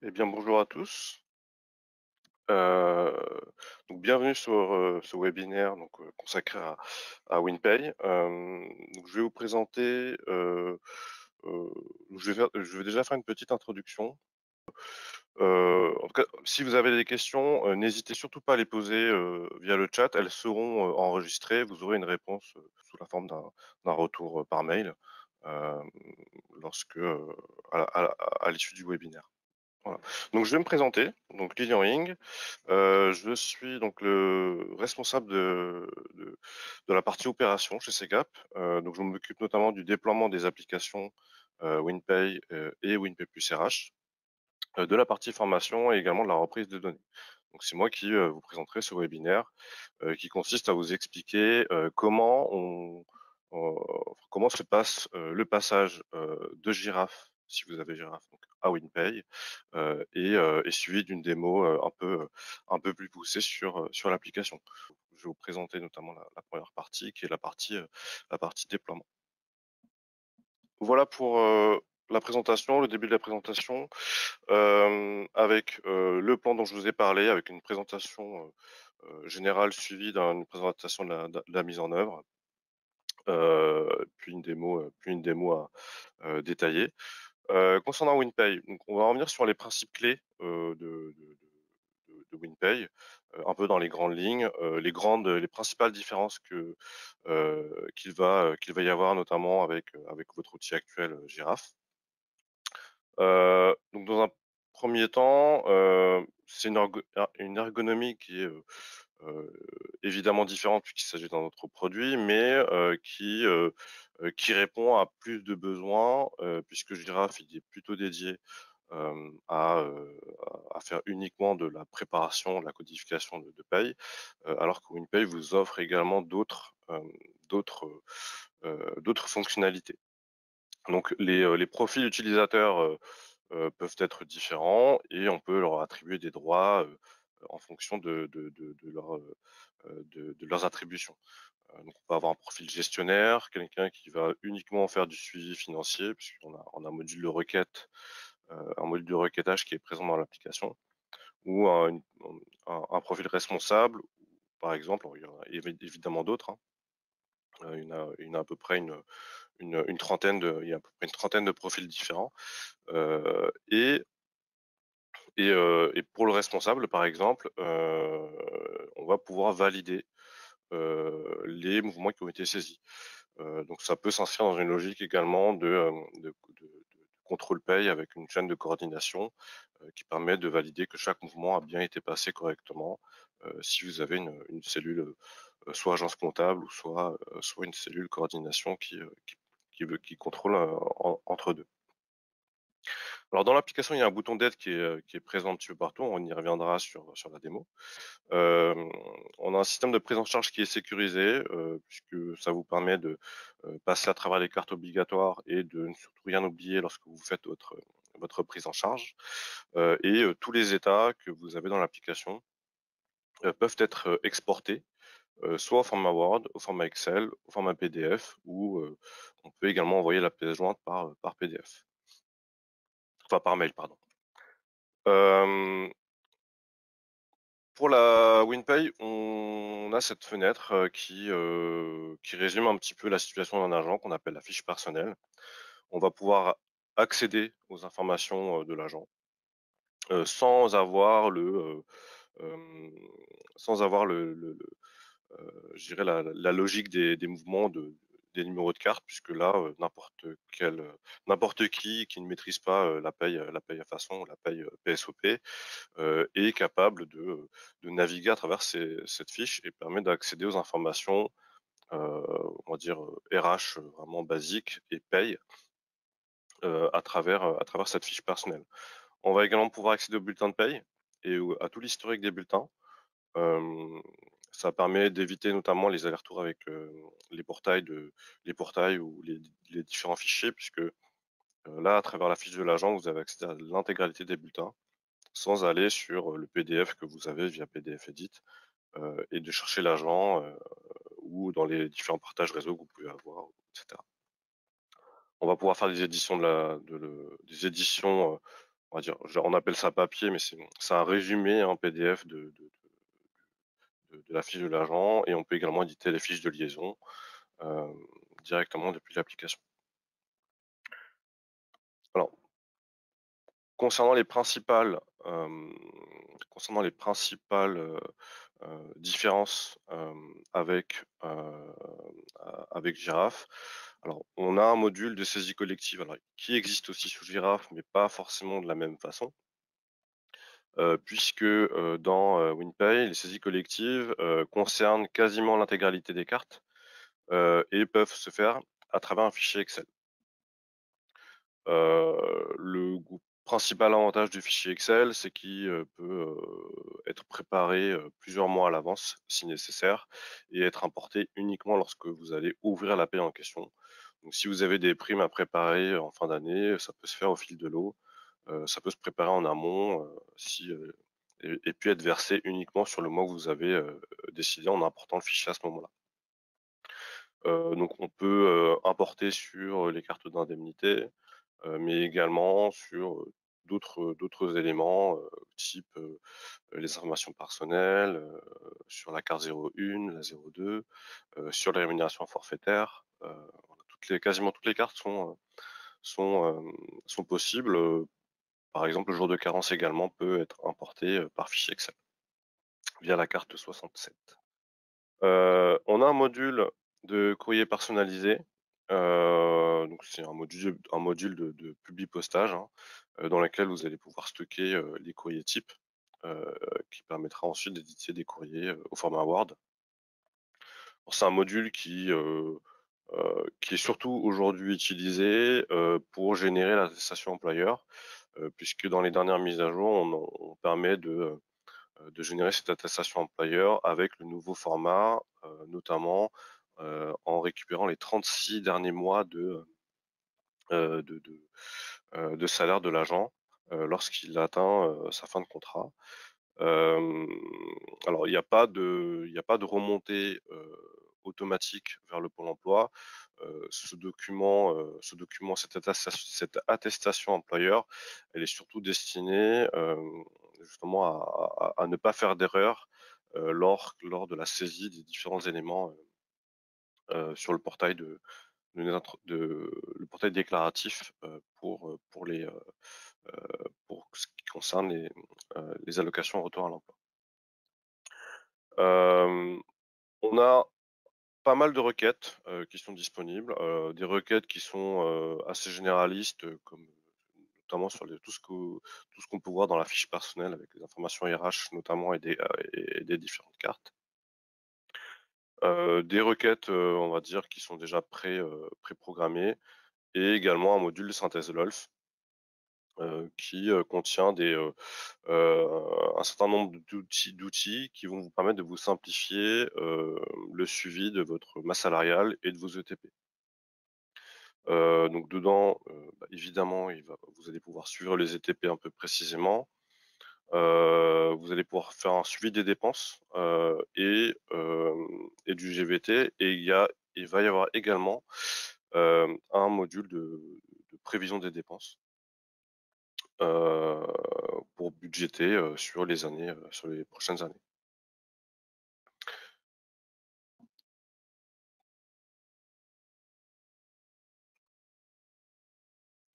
Eh bien, bonjour à tous. Heu, donc bienvenue sur, ce webinaire consacré à WinPay. Donc je vais vous présenter, heu, je vais déjà faire une petite introduction. En tout cas, si vous avez des questions, n'hésitez surtout pas à les poser, via le chat. Elles seront, enregistrées. Vous aurez une réponse, sous la forme d'un retour, par mail, hem, lorsque, à l'issue du webinaire. Voilà. Donc je vais me présenter, donc Lilian Ying. Je suis donc le responsable de la partie opération chez Segap. Donc je m'occupe notamment du déploiement des applications, WinPay, et WinPay Plus RH, de la partie formation et également de la reprise de données. Donc c'est moi qui, vous présenterai ce webinaire, qui consiste à vous expliquer, comment se passe, le passage, de Giraffe, si vous avez Giraffe, donc à WinPay, et suivi d'une démo, un peu plus poussée sur l'application. Je vais vous présenter notamment la 1re partie qui est la partie déploiement. Voilà pour, la présentation, le début de la présentation, avec, le plan dont je vous ai parlé, avec une présentation, générale suivie d'une présentation de la mise en œuvre, puis une démo détaillée. Concernant WinPay, donc on va revenir sur les principes clés, de WinPay, un peu dans les grandes lignes, les principales différences qu'il va y avoir notamment avec votre outil actuel, Giraffe. Donc dans un premier temps, c'est une ergonomie qui est, heu, évidemment différente puisqu'il s'agit d'un autre produit, mais qui répond à plus de besoins, puisque Giraffe, il est plutôt dédié, à faire uniquement de la préparation, de la codification de paye, alors que WinPay vous offre également d'autres, d'autres fonctionnalités. Donc les profils utilisateurs, peuvent être différents et on peut leur attribuer des droits, en fonction de leurs attributions. Donc on peut avoir un profil gestionnaire, quelqu'un qui va uniquement faire du suivi financier puisqu'on a un module de requêtage qui est présent dans l'application ou un profil responsable, par exemple. Il y en a évidemment d'autres, hein. Il y en a à peu près une trentaine il y a à peu près une trentaine de profils différents, heu et et pour le responsable, par exemple, on va pouvoir valider, les mouvements qui ont été saisis. Donc ça peut s'inscrire dans une logique également de contrôle paye avec une chaîne de coordination, qui permet de valider que chaque mouvement a bien été passé correctement, si vous avez une cellule, soit agence comptable ou soit une cellule coordination qui contrôle, entre 2. Alors dans l'application, il y a un bouton d'aide qui est présent un petit peu partout, on y reviendra sur la démo. On a un système de prise en charge qui est sécurisé, puisque ça vous permet de, passer à travers les cartes obligatoires et de ne surtout rien oublier lorsque vous faites votre prise en charge. Tous les états que vous avez dans l'application, peuvent être, exportés, soit au format Word, au format Excel, au format PDF ou, on peut également envoyer la pièce jointe par PDF. Enfin par mail, pardon. Hem Pour la WinPay, on a cette fenêtre, qui résume un petit peu la situation d'un agent qu'on appelle la fiche personnelle. On va pouvoir accéder aux informations, de l'agent, sans avoir hem, je dirais la logique des mouvements des numéros de carte puisque là, n'importe qui ne maîtrise pas, la paye à façon, la paye, PSOP, est capable de naviguer à travers cette fiche et permet d'accéder aux informations, on va dire, RH, vraiment basiques et paye, à travers cette fiche personnelle. On va également pouvoir accéder au bulletin de paye et à tout l'historique des bulletins. Hem, Ça permet d'éviter notamment les allers-retours avec, les portails ou les différents fichiers puisque, là, à travers la fiche de l'agent, vous avez accès à l'intégralité des bulletins sans aller sur, le PDF que vous avez via PDF Edit, et de chercher l'agent, ou dans les différents partages réseau que vous pouvez avoir, et cetera. On va pouvoir faire des éditions on va dire, on appelle ça papier, mais c'est un résumé en PDF de la fiche de l'agent, et on peut également éditer les fiches de liaison euh, directement depuis l'application. Alors, concernant les principales, différences avec Giraffe, alors on a un module de saisie collective alors, qui existe aussi sous Giraffe, mais pas forcément de la même façon. Puisque dans WinPay, les saisies collectives concernent quasiment l'intégralité des cartes et peuvent se faire à travers un fichier Excel. Le principal avantage du fichier Excel, c'est qu'il peut être préparé plusieurs mois à l'avance si nécessaire et être importé uniquement lorsque vous allez ouvrir la paie en question. Donc si vous avez des primes à préparer en fin d'année, ça peut se faire au fil de l'eau. Ça peut se préparer en amont et puis être versé uniquement sur le mois que vous avez décidé en important le fichier à ce moment-là. Donc on peut importer sur les cartes d'indemnité, mais également sur d'autres éléments type les informations personnelles, sur la carte 01, la 02, sur les rémunérations forfaitaires. Quasiment toutes les cartes sont possibles. Par exemple, le jour de carence également peut être importé par fichier Excel via la carte 67. On a un module de courrier personnalisé. Donc c'est un module de publipostage dans lequel vous allez pouvoir stocker les courriers types qui permettra ensuite d'éditer des courriers au format Word. C'est un module qui est surtout aujourd'hui utilisé pour générer l'attestation employeur, puisque dans les dernières mises à jour, on permet de générer cette attestation employeur avec le nouveau format, notamment en récupérant les 36 derniers mois euh, de, de, de salaire de l'agent lorsqu'il atteint sa fin de contrat. Alors, il n'y a pas de remontée automatique vers le Pôle emploi. Cette attestation employeur, elle est surtout destinée justement à ne pas faire d'erreur lors de la saisie des différents éléments sur le portail déclaratif pour ce qui concerne les allocations en retour à l'emploi. On a pas mal de requêtes qui sont disponibles, des requêtes qui sont assez généralistes, comme notamment sur tout ce qu'on peut voir dans la fiche personnelle avec les informations RH notamment et des différentes cartes. Des requêtes, on va dire, qui sont déjà préprogrammées, et également un module de synthèse LOLF qui contient un certain nombre d'outils qui vont vous permettre de vous simplifier le suivi de votre masse salariale et de vos ETP. Donc dedans, évidemment, vous allez pouvoir suivre les ETP un peu précisément. Vous allez pouvoir faire un suivi des dépenses et du GVT. Et il va y avoir également un module de prévision des dépenses pour budgéter sur les prochaines années.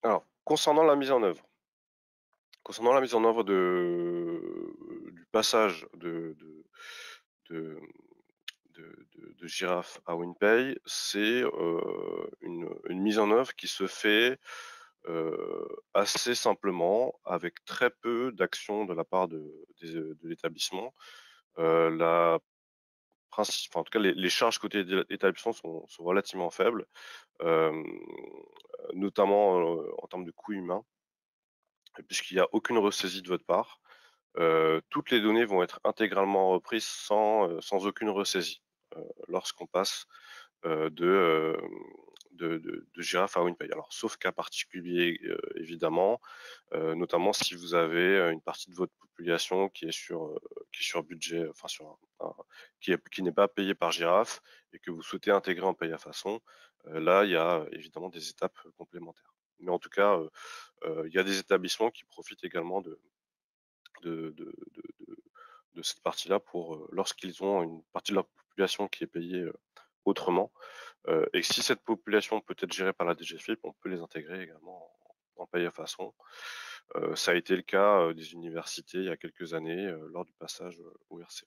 Alors, concernant la mise en œuvre du passage de Giraffe à WinPay, c'est une mise en œuvre qui se fait assez simplement, avec très peu d'actions de la part de l'établissement. En tout cas, les charges côté établissement sont relativement faibles, notamment en termes de coûts humains, puisqu'il n'y a aucune ressaisie de votre part. Toutes les données vont être intégralement reprises sans aucune ressaisie lorsqu'on passe de Giraffe à WinPay. Alors, sauf cas particulier, évidemment, notamment si vous avez une partie de votre population qui est sur budget, enfin qui n'est pas payé par Giraffe et que vous souhaitez intégrer en paye à façon. Là, il y a évidemment des étapes complémentaires. Mais en tout cas, il y a des établissements qui profitent également de, de, de, de- de cette partie-là pour lorsqu'ils ont une partie de leur population qui est payée autrement. Et si cette population peut être gérée par la DGFiP, on peut les intégrer également en paye à façon. Ça a été le cas des universités il y a quelques années lors du passage au RCE.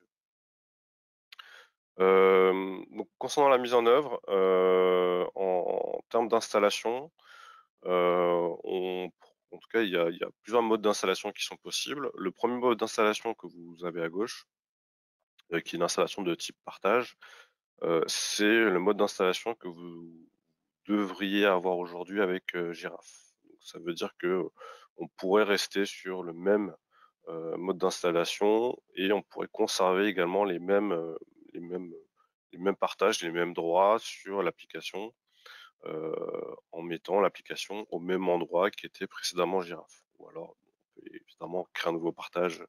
Donc concernant la mise en œuvre, en termes d'installation, en tout cas, il y a plusieurs modes d'installation qui sont possibles. Le premier mode d'installation que vous avez à gauche, qui est une installation de type partage, c'est le mode d'installation que vous devriez avoir aujourd'hui avec Giraffe. Donc, ça veut dire que on pourrait rester sur le même mode d'installation et on pourrait conserver également les mêmes, les mêmes partages, les mêmes droits sur l'application en mettant l'application au même endroit qui était précédemment Giraffe. Ou alors, on peut évidemment créer un nouveau partage,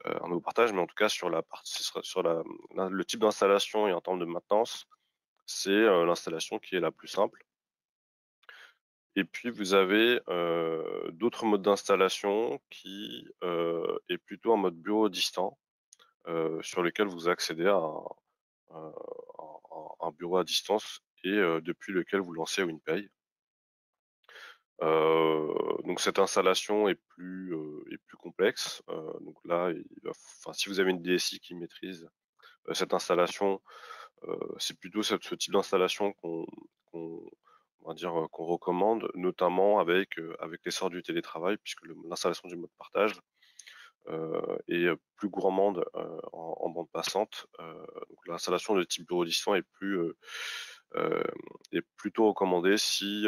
mais en tout cas sur la partie, sur le type d'installation et en termes de maintenance, c'est l'installation qui est la plus simple. Et puis vous avez d'autres modes d'installation qui est plutôt en mode bureau distant, sur lequel vous accédez à un bureau à distance et depuis lequel vous lancez WinPay. Donc cette installation est plus complexe. Donc là, enfin, si vous avez une DSI qui maîtrise cette installation, c'est plutôt ce type d'installation on va dire qu'on recommande, notamment avec l'essor du télétravail, puisque l'installation du mode partage est plus gourmande en bande passante. Donc l'installation de type bureau distant euh, est plutôt recommandée si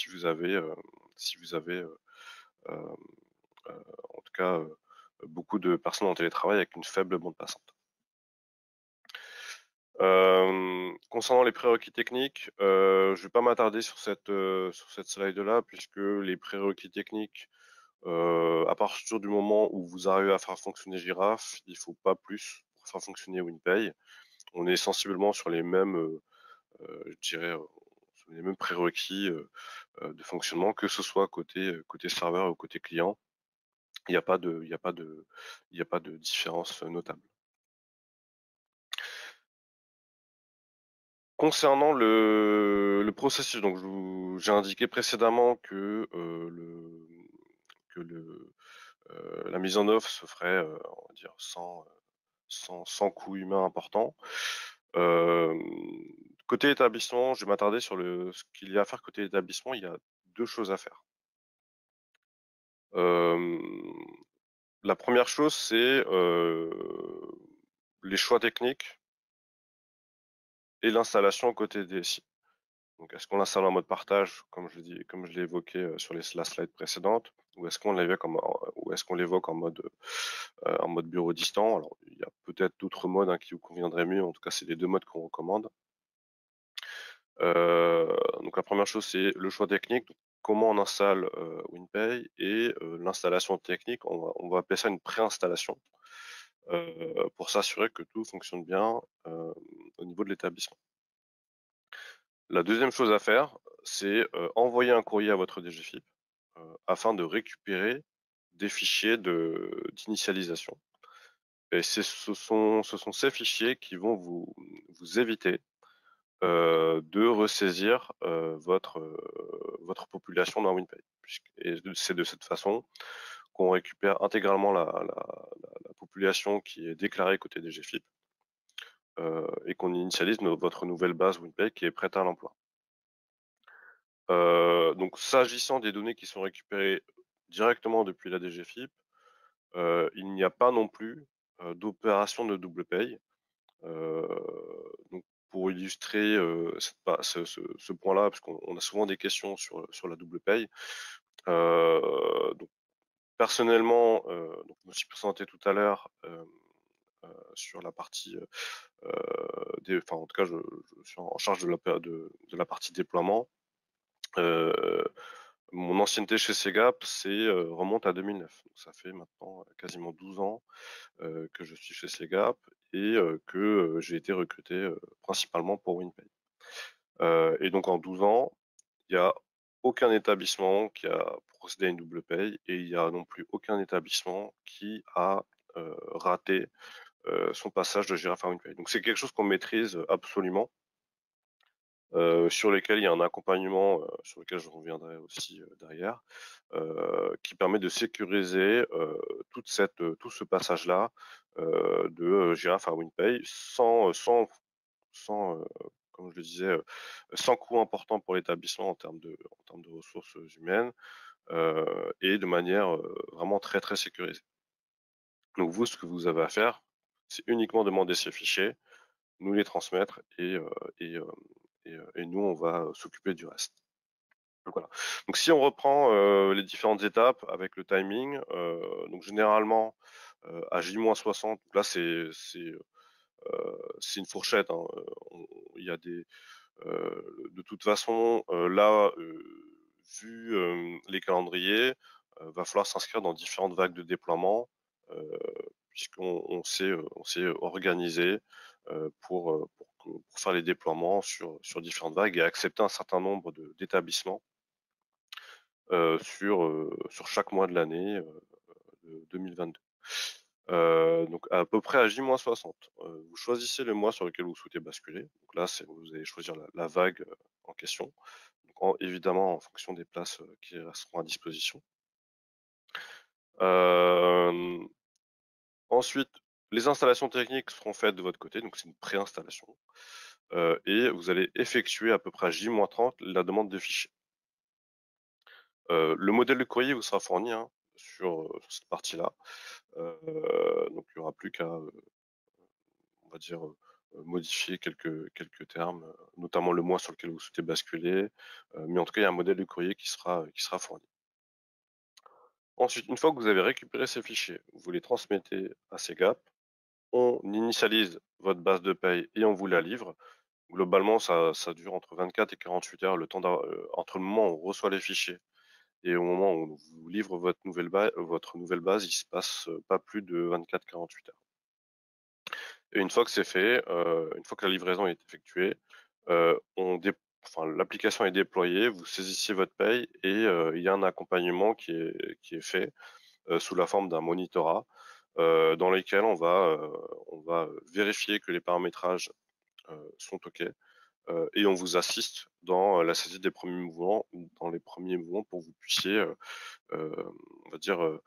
vous avez si vous avez euh, en tout cas beaucoup de personnes en télétravail avec une faible bande passante. Concernant les prérequis techniques, je ne vais pas m'attarder sur cette slide-là, puisque les prérequis techniques, à partir du moment où vous arrivez à faire fonctionner Giraffe, il ne faut pas plus pour faire fonctionner WinPay. On est sensiblement sur les mêmes, je dirais, sur les mêmes prérequis de fonctionnement, que ce soit côté serveur ou côté client. Il n'y a pas de, il y a pas de, il y a pas de différence notable. Concernant le processus, donc j'ai indiqué précédemment que la mise en œuvre se ferait, on va dire, sans coût humain important. Côté établissement, je vais m'attarder sur ce qu'il y a à faire côté établissement. Il y a deux choses à faire. La première chose, c'est les choix techniques et l'installation côté DSI. Donc, est-ce qu'on l'installe en mode partage, comme je l'ai évoqué sur la slide précédente, ou est-ce qu'on l'évoque en mode bureau distant? Alors, il y a peut-être d'autres modes qui vous conviendraient mieux. En tout cas, c'est les deux modes qu'on recommande. Donc, la première chose, c'est le choix technique. Donc, comment on installe WinPay et l'installation technique. On va appeler ça une préinstallation pour s'assurer que tout fonctionne bien au niveau de l'établissement. La deuxième chose à faire, c'est envoyer un courrier à votre DGFiP afin de récupérer des fichiers d'initialisation. Et ce sont ces fichiers qui vont vous éviter de ressaisir votre population dans WinPay. Et c'est de cette façon qu'on récupère intégralement la population qui est déclarée côté DGFiP et qu'on initialise votre nouvelle base WinPay qui est prête à l'emploi. Donc, s'agissant des données qui sont récupérées directement depuis la DGFiP, il n'y a pas non plus d'opération de double paye. Donc, pour illustrer ce point-là, parce qu'on a souvent des questions sur la double paye. Donc, personnellement, donc, je me suis présenté tout à l'heure sur la partie en tout cas, je suis en charge de la partie déploiement. Mon ancienneté chez Segap, remonte à 2009. Donc ça fait maintenant quasiment 12 ans que je suis chez Segap et que j'ai été recruté principalement pour WinPay. Et donc en 12 ans, il n'y a aucun établissement qui a procédé à une double paye et il y a non plus aucun établissement qui a raté son passage de girafe à WinPay. Donc c'est quelque chose qu'on maîtrise absolument, sur lesquels il y a un accompagnement, sur lequel je reviendrai aussi derrière, qui permet de sécuriser tout ce passage-là de girafe à WinPay sans, comme je le disais, sans coût important pour l'établissement en termes de ressources humaines, et de manière vraiment très, très sécurisée. Donc vous, ce que vous avez à faire, c'est uniquement demander ces fichiers, nous les transmettre et, hem et nous, on va s'occuper du reste. Donc voilà. Donc si on reprend les différentes étapes avec le timing, donc généralement à J-60, donc là c'est une fourchette, hein, il y a des de toute façon, là, vu, les calendriers, va falloir s'inscrire dans différentes vagues de déploiement, heu, on s'est organisé, pour faire les déploiements sur différentes vagues et accepter un certain nombre d'établissements, sur chaque mois de l'année, de 2022. Donc à peu près à J-60, vous choisissez le mois sur lequel vous souhaitez basculer. Donc là, vous allez choisir la vague, en question. Donc évidemment en fonction des places, qui resteront à disposition. Hem, Ensuite, les installations techniques seront faites de votre côté, donc c'est une préinstallation, et vous allez effectuer à peu près à J-30 la demande de fichiers. Le modèle de courrier vous sera fourni, hein, sur cette partie-là. Donc il y aura plus qu'à, on va dire, modifier quelques termes, notamment le mois sur lequel vous souhaitez basculer, mais en tout cas, il y a un modèle de courrier qui sera fourni. Ensuite, une fois que vous avez récupéré ces fichiers, vous les transmettez à Cegap, on initialise votre base de paye et on vous la livre. Globalement, ça dure entre 24 et 48 heures, le temps entre le moment où on reçoit les fichiers et au moment où on vous livre votre nouvelle base, il se passe, pas plus de 24-48 heures. Et une fois que c'est fait, une fois que la livraison est effectuée, on dé enfin l'application est déployée, vous saisissez votre paye et il y a un accompagnement qui est fait, sous la forme d'un monitorat, dans lequel on va vérifier que les paramétrages, sont OK, et on vous assiste dans la saisie des premiers mouvements ou dans les premiers mouvements pour que vous puissiez, on va dire,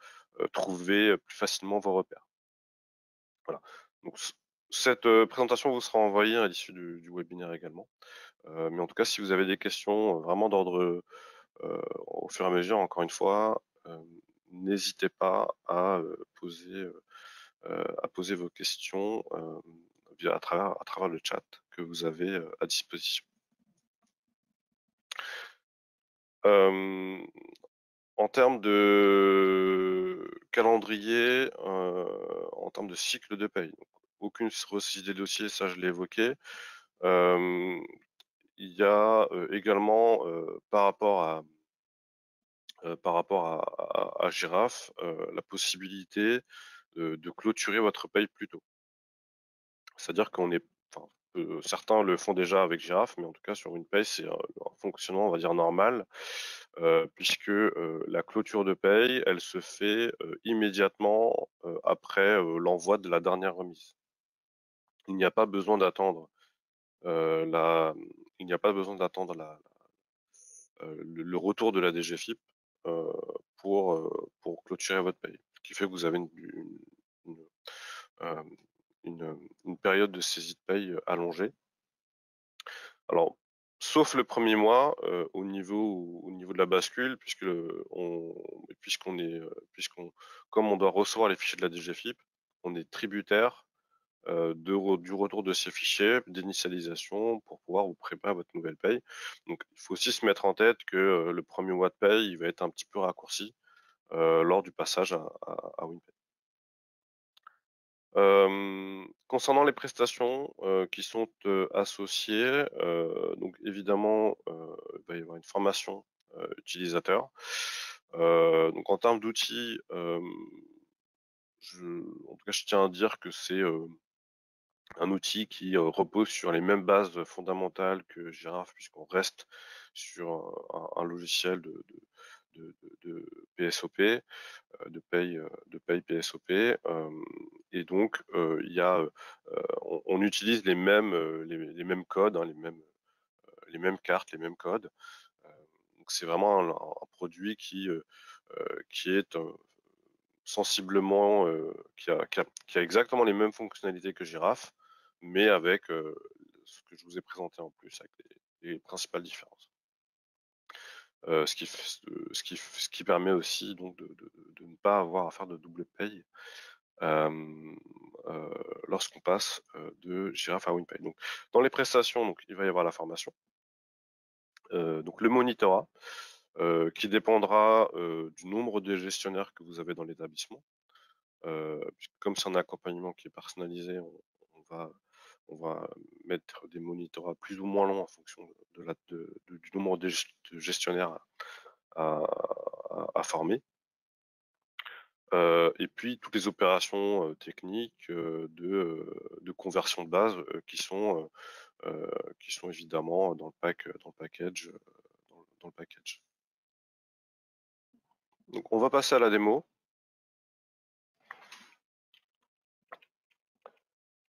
trouver plus facilement vos repères. Voilà. Donc cette, présentation vous sera envoyée à l'issue du webinaire également. Mais en tout cas, si vous avez des questions, vraiment d'ordre, au fur et à mesure, encore une fois, n'hésitez pas à poser vos questions, à travers le chat que vous avez, à disposition. Hem, En termes de calendrier, en termes de cycle de paye, donc aucune saisie des dossiers, ça je l'ai évoqué. Hem, il y a, également, par rapport à Giraffe, la possibilité, de clôturer votre paye plus tôt. C'est-à-dire qu'on est enfin, certains le font déjà avec Giraffe, mais en tout cas sur une paye, c'est un fonctionnement, on va dire normal, puisque, la clôture de paye, elle se fait, immédiatement, après, l'envoi de la dernière remise. Il n'y a pas besoin d'attendre, la il n'y a pas besoin d'attendre le retour de la DGFiP, heu, pour clôturer votre paye. Ce qui fait que vous avez une, hem, une période de saisie de paye, allongée. Alors, sauf le premier mois, au niveau de la bascule, puisqu'on est, comme on doit recevoir les fichiers de la DGFiP, on est tributaire, du retour de ces fichiers d'initialisation pour pouvoir vous préparer votre nouvelle paye. Donc il faut aussi se mettre en tête que, le premier mois de paye, il va être un petit peu raccourci, lors du passage à WinPay. Concernant les prestations, qui sont, associées, donc évidemment, il va y avoir une formation, utilisateur. Donc en termes d'outils, je en tout cas, je tiens à dire que c'est, un outil qui, repose sur les mêmes bases fondamentales que Giraffe puisqu'on reste sur un logiciel de PSOP, de paye PSOP, et donc il y a, on utilise les mêmes codes, hein, les mêmes cartes, les mêmes codes. Donc c'est vraiment un produit qui est sensiblement, qui a exactement les mêmes fonctionnalités que Giraffe, mais avec ce que je vous ai présenté en plus, avec les principales différences. Ce qui permet aussi donc de ne pas avoir à faire de double paye lorsqu'on passe de Giraffe à WinPay. Donc, dans les prestations, donc, il va y avoir la formation, donc le monitorat, qui dépendra du nombre de gestionnaires que vous avez dans l'établissement. Comme c'est un accompagnement qui est personnalisé, on va mettre des monitorats plus ou moins longs en fonction du nombre de gestionnaires à former. Et puis toutes les opérations techniques de conversion de base qui sont évidemment dans le package. Dans le package. Donc on va passer à la démo.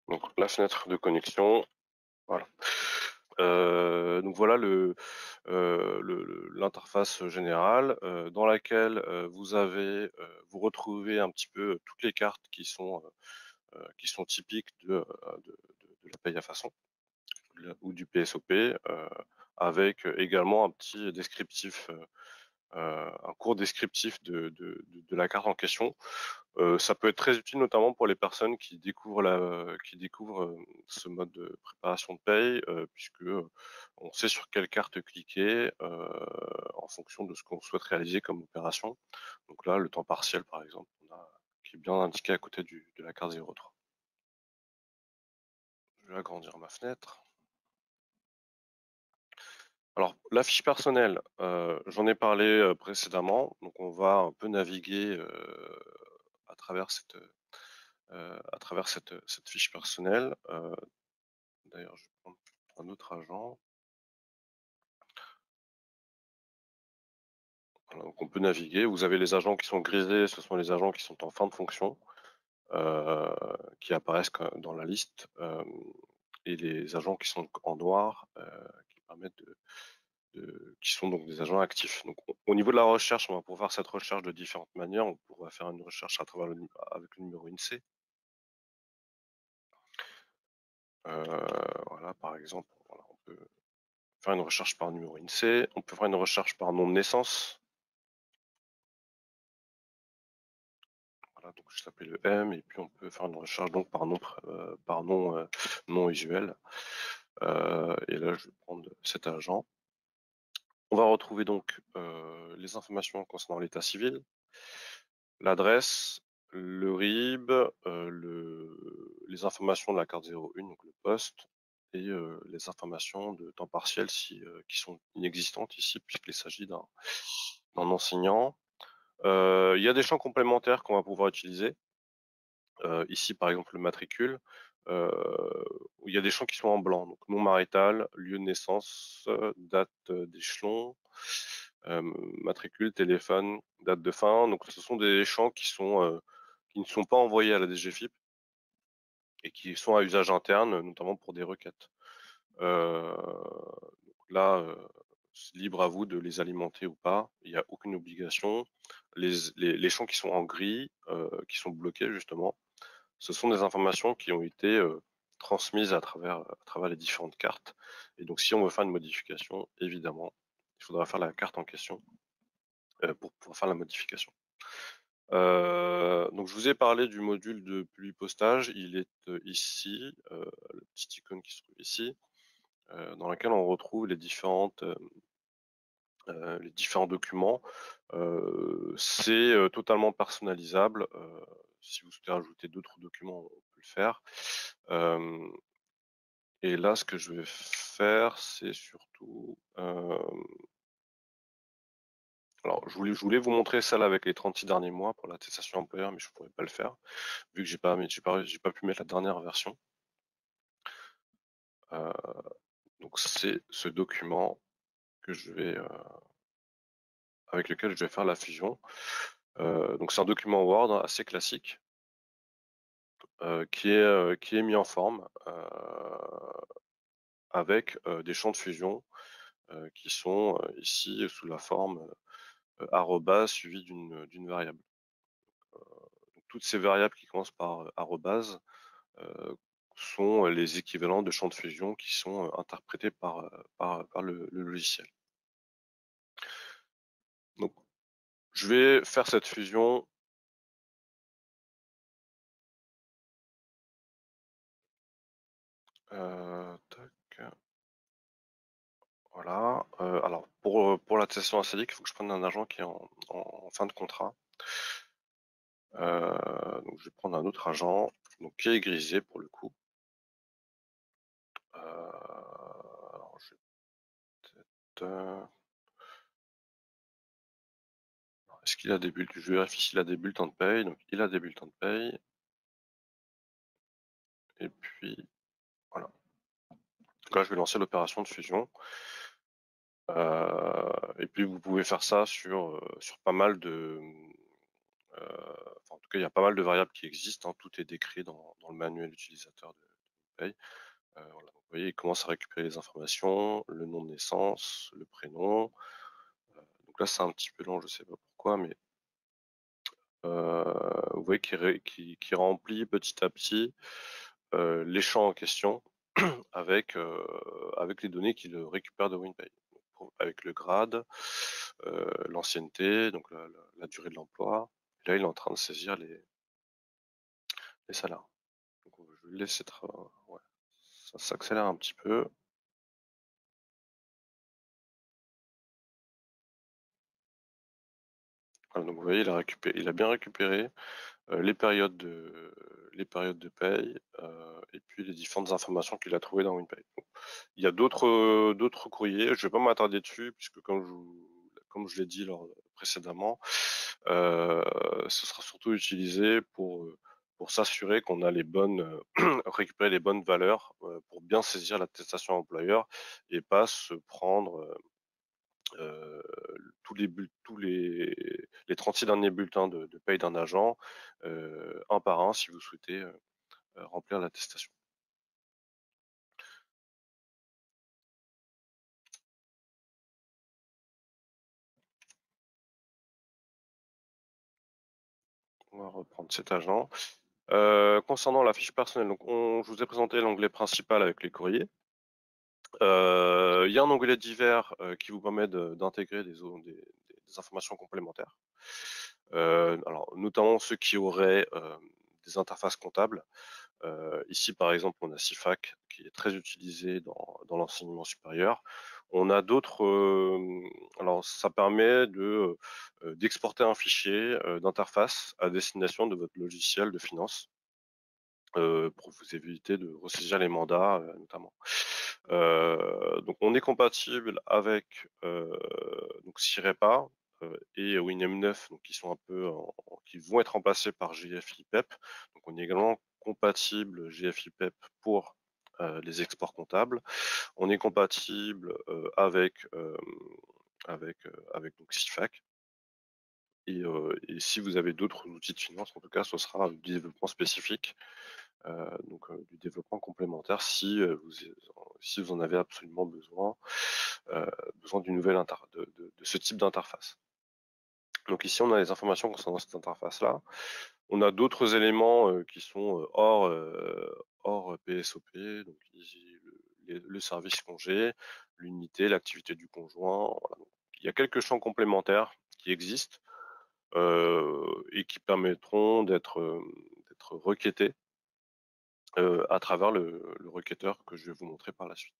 Donc la fenêtre de connexion, voilà. Donc voilà l'interface générale dans laquelle vous retrouvez un petit peu toutes les cartes qui sont typiques de la paye à façon ou du PSOP, avec également un petit descriptif, un court descriptif de la carte en question. Ça peut être très utile notamment pour les personnes qui découvrent ce mode de préparation de paye, puisque on sait sur quelle carte cliquer en fonction de ce qu'on souhaite réaliser comme opération. Donc là, le temps partiel, par exemple, qui est bien indiqué à côté de la carte 03. Je vais agrandir ma fenêtre. Alors, la fiche personnelle, j'en ai parlé précédemment, donc on va un peu naviguer à travers cette fiche personnelle. D'ailleurs, je vais prendre un autre agent. Voilà, donc on peut naviguer. Vous avez les agents qui sont grisés, ce sont les agents qui sont en fin de fonction, qui apparaissent dans la liste, et les agents qui sont en noir, qui permettent qui sont donc des agents actifs. Donc, au niveau de la recherche, on va pouvoir faire cette recherche de différentes manières. On pourra faire une recherche à travers avec le numéro INSEE. Voilà, par exemple, voilà, on peut faire une recherche par numéro INSEE. On peut faire une recherche par nom de naissance. Voilà, donc je tape le M et puis on peut faire une recherche donc par nom usuel. Et là, je vais prendre cet agent. On va retrouver donc les informations concernant l'état civil, l'adresse, le RIB, les informations de la carte 01, donc le poste, et les informations de temps partiel qui sont inexistantes ici, puisqu'il s'agit d'un enseignant. Il y a des champs complémentaires qu'on va pouvoir utiliser. Ici, par exemple, le matricule, où il y a des champs qui sont en blanc, donc nom marital, lieu de naissance, date d'échelon, matricule, téléphone, date de fin. Donc, ce sont des champs qui ne sont pas envoyés à la DGFiP et qui sont à usage interne, notamment pour des requêtes. Donc là, c'est libre à vous de les alimenter ou pas. Il n'y a aucune obligation. Les champs qui sont en gris, qui sont bloqués justement, ce sont des informations qui ont été transmises à travers les différentes cartes. Et donc, si on veut faire une modification, évidemment, il faudra faire la carte en question pour pouvoir faire la modification. Donc, je vous ai parlé du module de publipostage. Il est ici, le petit icône qui se trouve ici, dans lequel on retrouve les différents documents. C'est totalement personnalisable. Si vous souhaitez ajouter d'autres documents, on peut le faire. Et là, ce que je vais faire, c'est surtout... alors, je voulais vous montrer celle avec les 36 derniers mois pour l'attestation employeur, mais je ne pourrais pas le faire, vu que j'ai pas pu mettre la dernière version. Donc, c'est ce document avec lequel je vais faire la fusion. Donc c'est un document Word assez classique qui est mis en forme avec des champs de fusion qui sont ici sous la forme arrobase suivi d'une variable. Donc toutes ces variables qui commencent par arrobase sont les équivalents de champs de fusion qui sont interprétés par le logiciel. Donc, je vais faire cette fusion. Tac. Voilà. Alors, pour l'attestation ACDIC, il faut que je prenne un agent qui est en fin de contrat. Donc, je vais prendre un autre agent donc, qui est grisé pour le coup. Alors, je vais peut-être. Est-ce qu'il a des bulletins? Je vérifie s'il a des bulletins de paye. Donc, il a des bulletins de paye. Et puis, voilà. Donc là, je vais lancer l'opération de fusion. Et puis, vous pouvez faire ça sur pas mal de. En tout cas, il y a pas mal de variables qui existent. Hein. Tout est décrit dans le manuel utilisateur de Paye. Voilà. Donc, vous voyez, il commence à récupérer les informations, le nom de naissance, le prénom. Donc là, c'est un petit peu long, je ne sais pas pourquoi, mais vous voyez qu'il remplit petit à petit les champs en question avec les données qu'il récupère de WinPay. Avec le grade, l'ancienneté, donc la durée de l'emploi. Là, il est en train de saisir les salaires. Donc, je vais laisser être. Ouais. Ça s'accélère un petit peu. Voilà, donc vous voyez, il a bien récupéré les périodes de paye et puis les différentes informations qu'il a trouvées dans WinPay. Donc, il y a d'autres courriers. Je vais pas m'attarder dessus puisque comme je l'ai dit précédemment, ce sera surtout utilisé pour s'assurer qu'on a les bonnes récupérer les bonnes valeurs pour bien saisir l'attestation employeur et pas se prendre tous les 36 derniers bulletins de paye d'un agent, un par un, si vous souhaitez remplir l'attestation. On va reprendre cet agent. Concernant la fiche personnelle, donc je vous ai présenté l'onglet principal avec les courriers. Il y a un onglet divers qui vous permet d'intégrer des informations complémentaires. Alors, notamment ceux qui auraient des interfaces comptables. Ici, par exemple, on a CIFAC qui est très utilisé dans l'enseignement supérieur. On a d'autres. Alors, ça permet d'exporter un fichier d'interface à destination de votre logiciel de finance pour vous éviter de ressaisir les mandats, notamment. Donc, on est compatible avec donc SIREPA et WinM9, donc qui sont un peu qui vont être remplacés par GFI-PEP. Donc, on est également compatible GFI-PEP pour les exports comptables. On est compatible avec donc CIFAC. Et si vous avez d'autres outils de finance, en tout cas, ce sera du développement spécifique, donc du développement complémentaire si vous en avez absolument besoin d'une nouvelle de ce type d'interface. Donc ici, on a les informations concernant cette interface-là. On a d'autres éléments qui sont hors PSOP, donc ici, le service congé, l'unité, l'activité du conjoint. Voilà. Donc, il y a quelques champs complémentaires qui existent et qui permettront d'être requêtés à travers le requêteur que je vais vous montrer par la suite.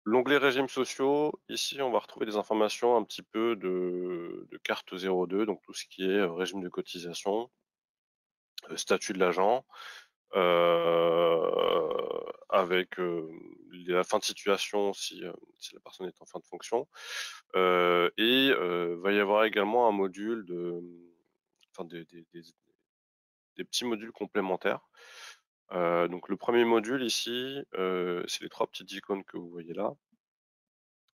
L'onglet régimes sociaux, ici on va retrouver des informations un petit peu de carte 02, donc tout ce qui est régime de cotisation, statut de l'agent, avec la fin de situation si la personne est en fin de fonction. Et va y avoir également un module des petits modules complémentaires. Donc le premier module ici, c'est les trois petites icônes que vous voyez là.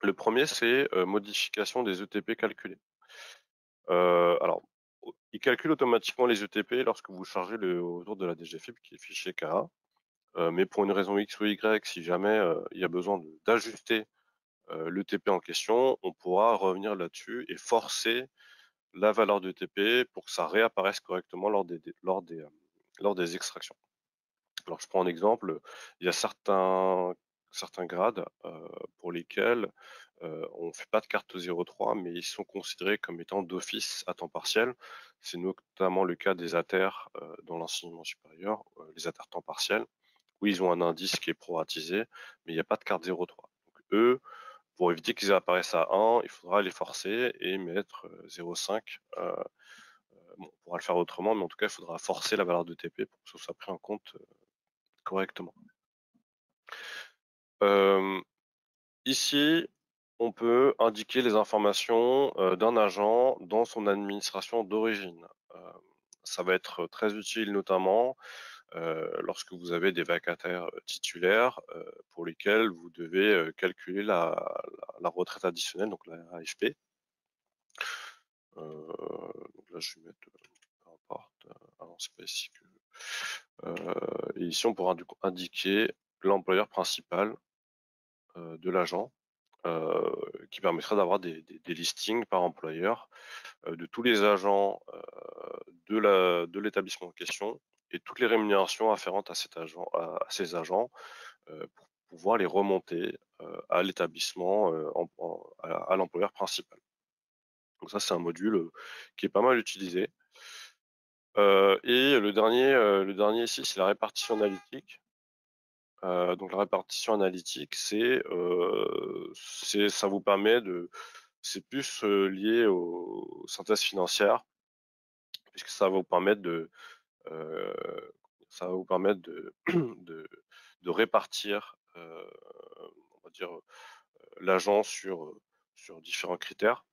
Le premier, c'est modification des ETP calculés. Alors, il calcule automatiquement les ETP lorsque vous chargez le autour de la DGFiP, qui est le fichier KA. Mais pour une raison X ou Y, si jamais il y a besoin d'ajuster l'ETP en question, on pourra revenir là-dessus et forcer la valeur d'ETP pour que ça réapparaisse correctement lors des extractions. Alors je prends un exemple, il y a certains grades pour lesquels on ne fait pas de carte 03, mais ils sont considérés comme étant d'office à temps partiel. C'est notamment le cas des ATER dans l'enseignement supérieur, les ATER temps partiel, où ils ont un indice qui est proratisé, mais il n'y a pas de carte 03. Donc eux, pour éviter qu'ils apparaissent à 1, il faudra les forcer et mettre 0,5. Bon, on pourra le faire autrement, mais en tout cas, il faudra forcer la valeur de TP pour que ce soit pris en compte correctement. Ici, on peut indiquer les informations d'un agent dans son administration d'origine. Ça va être très utile notamment lorsque vous avez des vacataires titulaires pour lesquels vous devez calculer la retraite additionnelle, donc la AFP. Donc là, je vais mettre peu importe. Ah non, c'est pas ici que. Et ici, on pourra du coup indiquer l'employeur principal de l'agent, qui permettra d'avoir des listings par employeur de tous les agents de l'établissement en question et toutes les rémunérations afférentes à ces agents pour pouvoir les remonter à l'établissement, à l'employeur principal. Donc ça, c'est un module qui est pas mal utilisé. Et le dernier ici, c'est la répartition analytique. Donc la répartition analytique, ça vous permet c'est plus lié aux synthèses financières, puisque ça va vous permettre euh, de répartir, on va dire, l'agent sur différents critères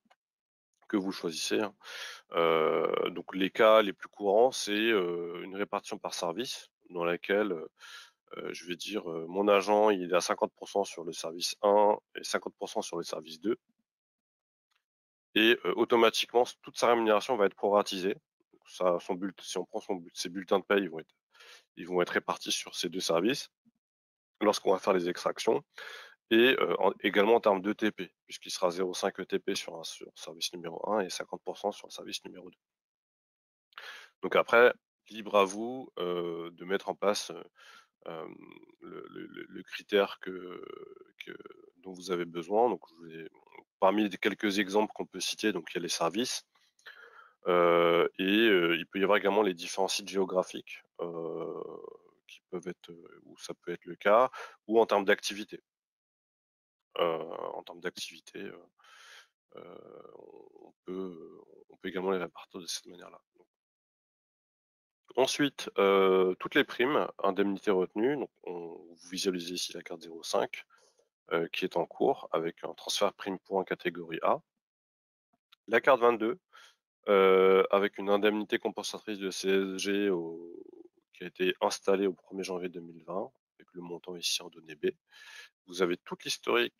que vous choisissez, hein. Donc les cas les plus courants, c'est une répartition par service, dans laquelle je vais dire mon agent il est à 50% sur le service 1 et 50% sur le service 2. Et automatiquement, toute sa rémunération va être proratisée. Ça, si on prend ses bulletins de paie, ils vont être répartis sur ces deux services lorsqu'on va faire les extractions. Et également en termes d'ETP, puisqu'il sera 0,5 ETP sur le service numéro 1 et 50% sur le service numéro 2. Donc après, libre à vous de mettre en place le critère dont vous avez besoin. Donc, parmi les quelques exemples qu'on peut citer, donc il y a les services, il peut y avoir également les différents sites géographiques qui peuvent être, où ça peut être le cas, ou en termes d'activité. En termes d'activité, on peut également les répartir de cette manière-là. Ensuite, toutes les primes, indemnités retenues, donc vous visualisez ici la carte 05 qui est en cours avec un transfert prime point catégorie A. La carte 22 avec une indemnité compensatrice de CSG qui a été installée au 1er janvier 2020 avec le montant ici en données B. Vous avez tout l'historique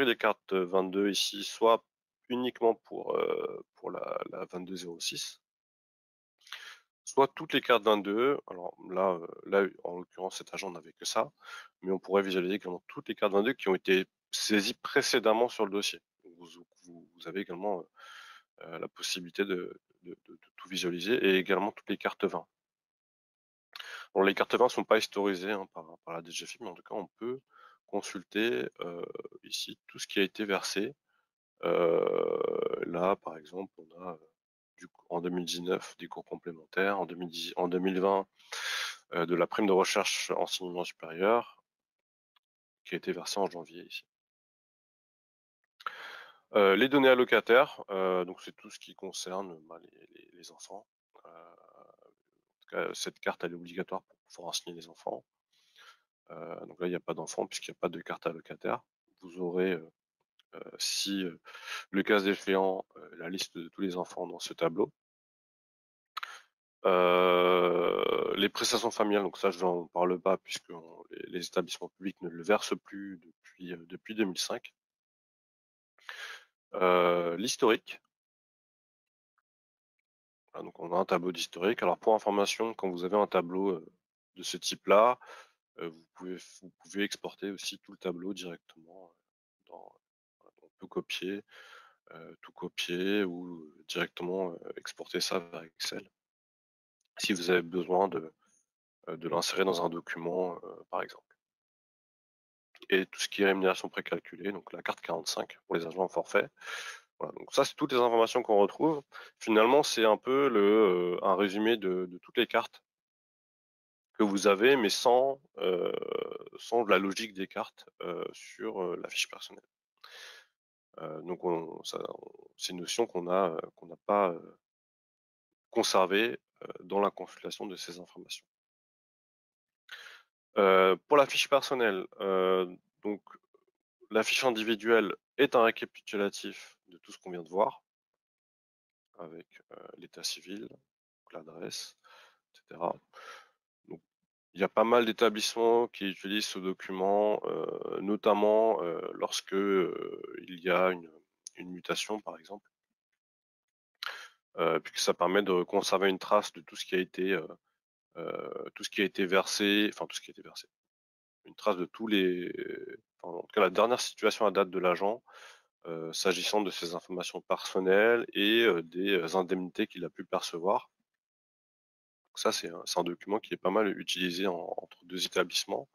des cartes 22 ici, soit uniquement pour la 2206, soit toutes les cartes 22. Alors là, en l'occurrence, cet agent n'avait que ça, mais on pourrait visualiser également toutes les cartes 22 qui ont été saisies précédemment sur le dossier. Vous avez également la possibilité de tout visualiser et également toutes les cartes 20. Bon, les cartes 20 ne sont pas historisées par la DGFiP, mais en tout cas, on peut consulter ici tout ce qui a été versé. Là, par exemple, on a en 2019 des cours complémentaires, en 2020 de la prime de recherche enseignement supérieur qui a été versée en janvier ici. Les données allocataires, donc c'est tout ce qui concerne les enfants. En tout cas, cette carte elle est obligatoire pour pouvoir enseigner les enfants. Donc là, il n'y a pas d'enfants puisqu'il n'y a pas de carte allocataire. Vous aurez, si le cas échéant, la liste de tous les enfants dans ce tableau. Les prestations familiales, donc ça je n'en parle pas puisque les établissements publics ne le versent plus depuis 2005. L'historique. Voilà, donc on a un tableau d'historique. Alors pour information, quand vous avez un tableau, de ce type-là, vous pouvez exporter aussi tout le tableau directement, dans voilà, on peut copier, tout copier ou directement, exporter ça vers Excel, si vous avez besoin de l'insérer dans un document, par exemple. Et tout ce qui est rémunération précalculée, donc la carte 45 pour les agents en forfait. Voilà, donc ça, c'est toutes les informations qu'on retrouve. Finalement, c'est un peu un résumé de toutes les cartes que vous avez, mais sans la logique des cartes, sur, la fiche personnelle. Donc c'est une notion qu'on n'a pas, conservée, dans la consultation de ces informations. Pour la fiche personnelle, donc la fiche individuelle est un récapitulatif de tout ce qu'on vient de voir, avec, l'état civil, donc l'adresse, et cetera. Donc il y a pas mal d'établissements qui utilisent ce document, notamment, lorsque, il y a une mutation, par exemple, puisque ça permet de conserver une trace de tout ce qui a été, tout ce qui a été versé, enfin tout ce qui a été versé, une trace de tous les enfin, en tout cas la dernière situation à date de l'agent, s'agissant de ses informations personnelles et des indemnités qu'il a pu percevoir. Donc ça, c'est un document qui est pas mal utilisé entre 2 établissements.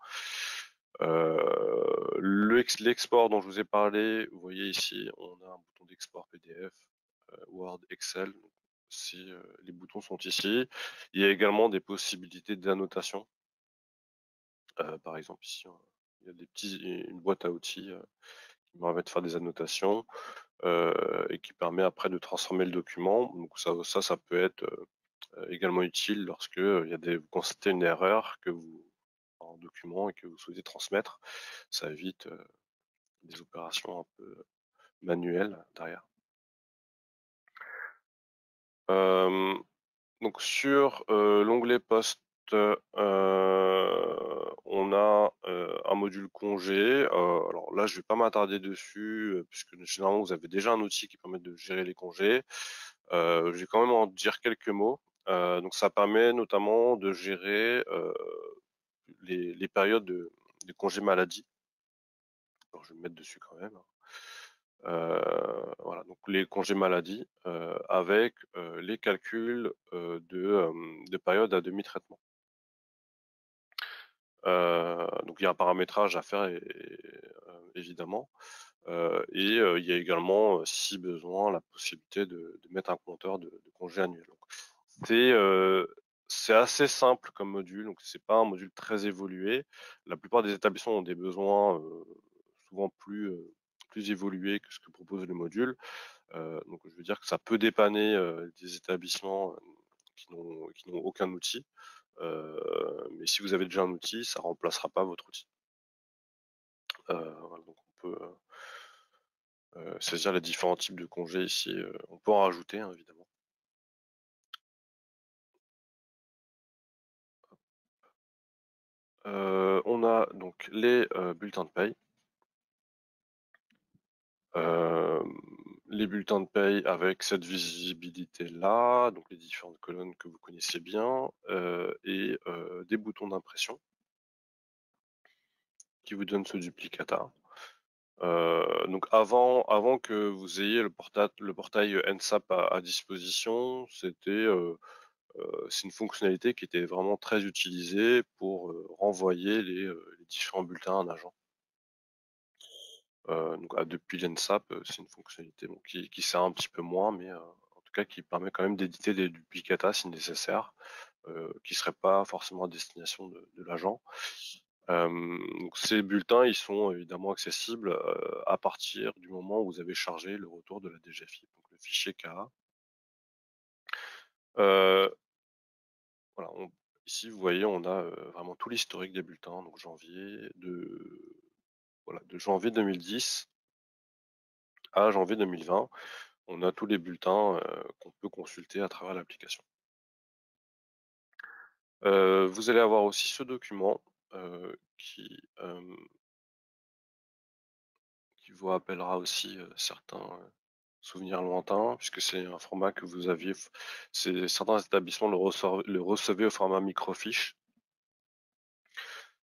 L'export dont je vous ai parlé, vous voyez ici, on a un bouton d'export PDF, Word, Excel. Si, les boutons sont ici. Il y a également des possibilités d'annotation. Par exemple ici, il y a une boîte à outils, qui me permet de faire des annotations, et qui permet après de transformer le document. Donc ça peut être, également utile lorsque, vous constatez une erreur en document et que vous souhaitez transmettre. Ça évite, des opérations un peu manuelles derrière. Hem, donc sur, l'onglet poste, on a, un module congé. Alors là, je vais pas m'attarder dessus, puisque généralement vous avez déjà un outil qui permet de gérer les congés. Je vais quand même en dire quelques mots. Donc ça permet notamment de gérer, les périodes de congé maladie. Alors je vais me mettre dessus quand même, hein. Voilà, donc les congés maladie, avec, les calculs, de période à demi-traitement. Donc il y a un paramétrage à faire évidemment, il y a également, si besoin, la possibilité de mettre un compteur de congés annuels. Donc c'est, heu, c'est assez simple comme module, donc c'est pas un module très évolué. La plupart des établissements ont des besoins, souvent plus évolués que ce que propose le module. Donc je veux dire que ça peut dépanner, des établissements, qui n'ont aucun outil. Mais si vous avez déjà un outil, ça remplacera pas votre outil. Voilà, donc on peut, saisir les différents types de congés ici, on peut en rajouter, hein, évidemment. On a donc les, bulletins de paye. Hem, les bulletins de paye avec cette visibilité-là, donc les différentes colonnes que vous connaissez bien, et des boutons d'impression qui vous donnent ce duplicata. Donc avant que vous ayez le portail NSAP à disposition, c'est une fonctionnalité qui était vraiment très utilisée pour, renvoyer les différents bulletins à un agent. Donc depuis l'NSAP, c'est une fonctionnalité bon qui sert un petit peu moins, mais en tout cas qui permet quand même d'éditer des duplicata si nécessaire, qui seraient pas forcément à destination de l'agent. Donc ces bulletins, ils sont évidemment accessibles, à partir du moment où vous avez chargé le retour de la DGFiP, donc le fichier KA. Heu, voilà, ici vous voyez, on a, vraiment tout l'historique des bulletins, donc de janvier 2010 à janvier 2020. On a tous les bulletins, qu'on peut consulter à travers l'application. Vous allez avoir aussi ce document, qui vous rappellera aussi, certains, souvenir lointain, puisque c'est un format que vous aviez, certains établissements le recevaient au format microfiche.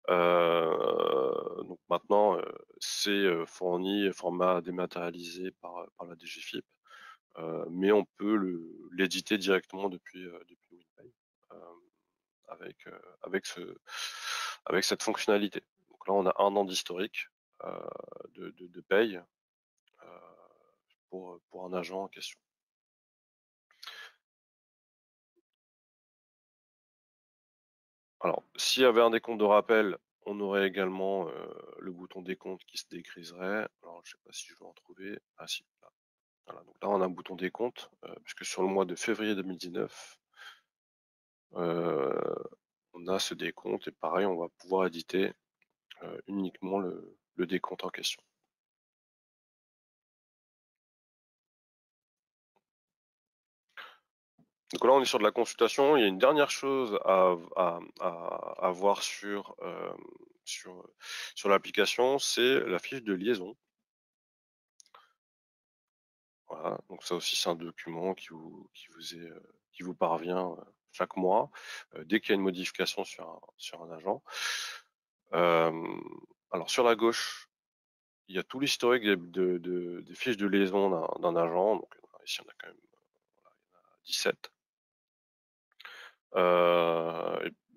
Donc maintenant, c'est fourni format dématérialisé par la DGFiP, mais on peut l'éditer directement depuis WinPay, avec, avec cette fonctionnalité. Donc là, on a 1 an d'historique de paye pour un agent en question. Alors, s'il y avait un décompte de rappel, on aurait également le bouton décompte qui se dégriserait. Alors, je sais pas si je vais en trouver. Ah si, là. Voilà, donc là, on a un bouton décompte, puisque sur le mois de février 2019, on a ce décompte et pareil, on va pouvoir éditer uniquement le décompte en question. Donc là, on est sur de la consultation. Il y a une dernière chose à voir sur l'application, c'est la fiche de liaison. Voilà, donc ça aussi, c'est un document qui vous parvient chaque mois, dès qu'il y a une modification sur un agent. Alors sur la gauche, il y a tout l'historique des fiches de liaison d'un agent. Donc ici, on a quand même 17.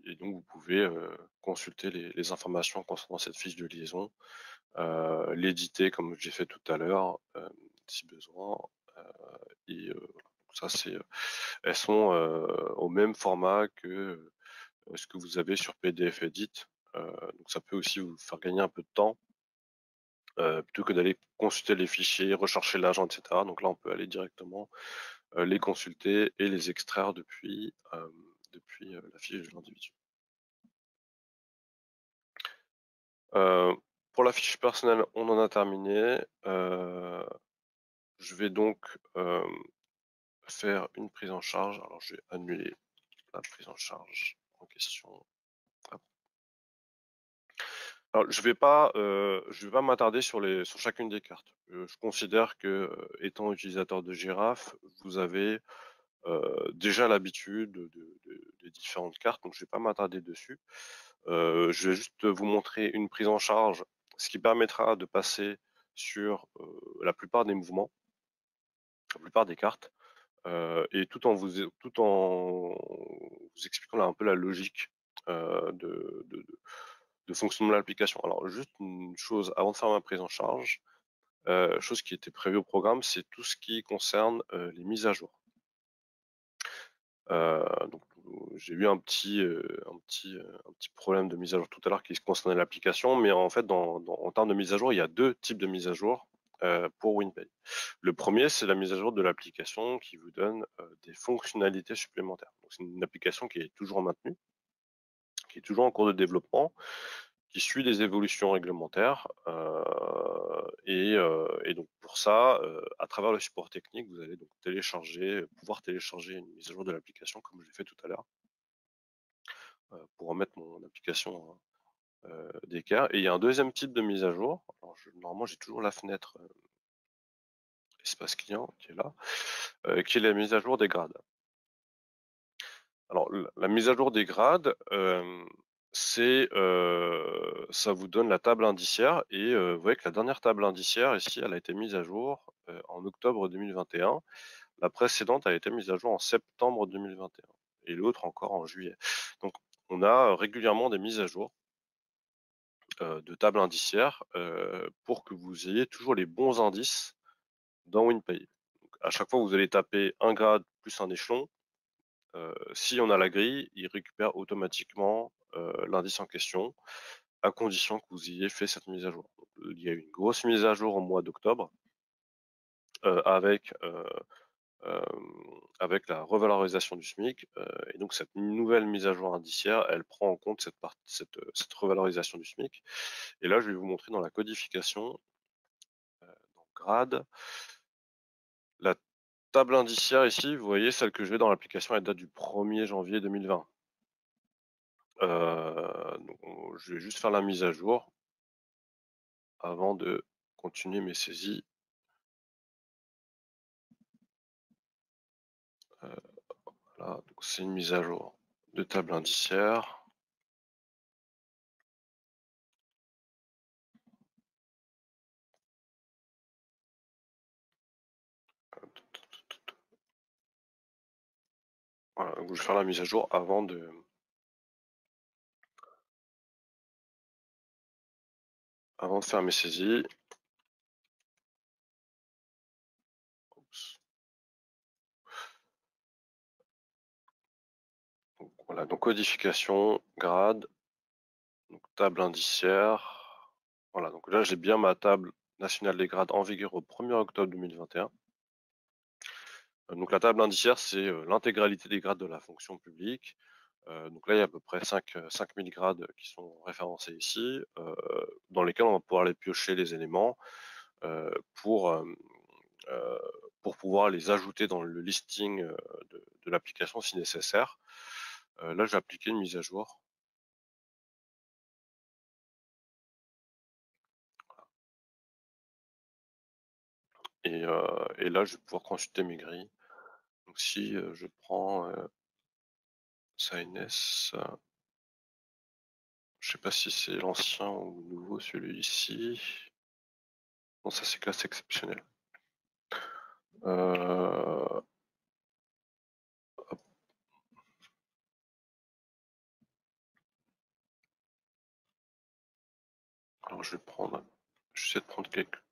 Et donc vous pouvez consulter les informations concernant cette fiche de liaison, l'éditer comme j'ai fait tout à l'heure, si besoin. Et ça, elles sont au même format que ce que vous avez sur PDF Edit. Donc ça peut aussi vous faire gagner un peu de temps, plutôt que d'aller consulter les fichiers, rechercher l'agent, etc. Donc là, on peut aller directement les consulter et les extraire depuis la fiche de l'individu. Pour la fiche personnelle, on en a terminé. Je vais donc faire une prise en charge. Alors, je vais annuler la prise en charge en question. Alors, je vais pas m'attarder sur chacune des cartes. Je considère que, étant utilisateur de Girafe, vous avez déjà l'habitude des différentes cartes, donc je vais pas m'attarder dessus. Je vais juste vous montrer une prise en charge, ce qui permettra de passer sur la plupart des mouvements, la plupart des cartes, et tout en vous expliquant là un peu la logique de fonctionnement de l'application. Alors juste une chose avant de faire ma prise en charge, chose qui était prévue au programme, c'est tout ce qui concerne les mises à jour. Donc j'ai eu un petit problème de mise à jour tout à l'heure qui concernait l'application, mais en fait en termes de mise à jour, il y a 2 types de mise à jour pour WinPay. Le premier, c'est la mise à jour de l'application qui vous donne des fonctionnalités supplémentaires. C'est une application qui est toujours maintenue, qui est toujours en cours de développement, qui suit des évolutions réglementaires, et donc pour ça, à travers le support technique, vous allez donc pouvoir télécharger une mise à jour de l'application comme je l'ai fait tout à l'heure, pour remettre mon application d'équerre. Et il y a un deuxième type de mise à jour. Alors normalement, j'ai toujours la fenêtre espace client qui est là, qui est la mise à jour des grades. Alors la mise à jour des grades, ça vous donne la table indiciaire et vous voyez que la dernière table indiciaire ici, elle a été mise à jour en octobre 2021. La précédente a été mise à jour en septembre 2021 et l'autre encore en juillet. Donc on a régulièrement des mises à jour de table indiciaire pour que vous ayez toujours les bons indices dans WinPay. Donc, à chaque fois que vous allez taper un grade plus un échelon, si on a la grille, il récupère automatiquement l'indice en question, à condition que vous ayez fait cette mise à jour. Donc, il y a eu une grosse mise à jour au mois d'octobre avec la revalorisation du SMIC. Et donc cette nouvelle mise à jour indiciaire, elle prend en compte cette revalorisation du SMIC. Et là, je vais vous montrer dans la codification, dans grade, la table indiciaire ici, vous voyez, celle que je vais dans l'application, elle date du 1er janvier 2020. Donc je vais juste faire la mise à jour avant de continuer mes saisies. Voilà, donc c'est une mise à jour de table indiciaire. Voilà, donc je vais faire la mise à jour avant de faire mes saisies. Oups. Donc, voilà, donc codification, grade, donc table indiciaire. Voilà, donc là j'ai bien ma table nationale des grades en vigueur au 1er octobre 2021. Donc la table indiciaire, c'est l'intégralité des grades de la fonction publique. Donc là, il y a à peu près 5000 grades qui sont référencés ici, dans lesquels on va pouvoir aller piocher les éléments pour pouvoir les ajouter dans le listing de l'application si nécessaire. Là, j'ai appliqué une mise à jour. Et là, je vais pouvoir consulter mes grilles. Donc si je prends SciNS, je sais pas si c'est l'ancien ou le nouveau, celui-ci. Non, ça c'est classe exceptionnelle. Hop. Alors je vais prendre, je vais essayer de prendre quelques.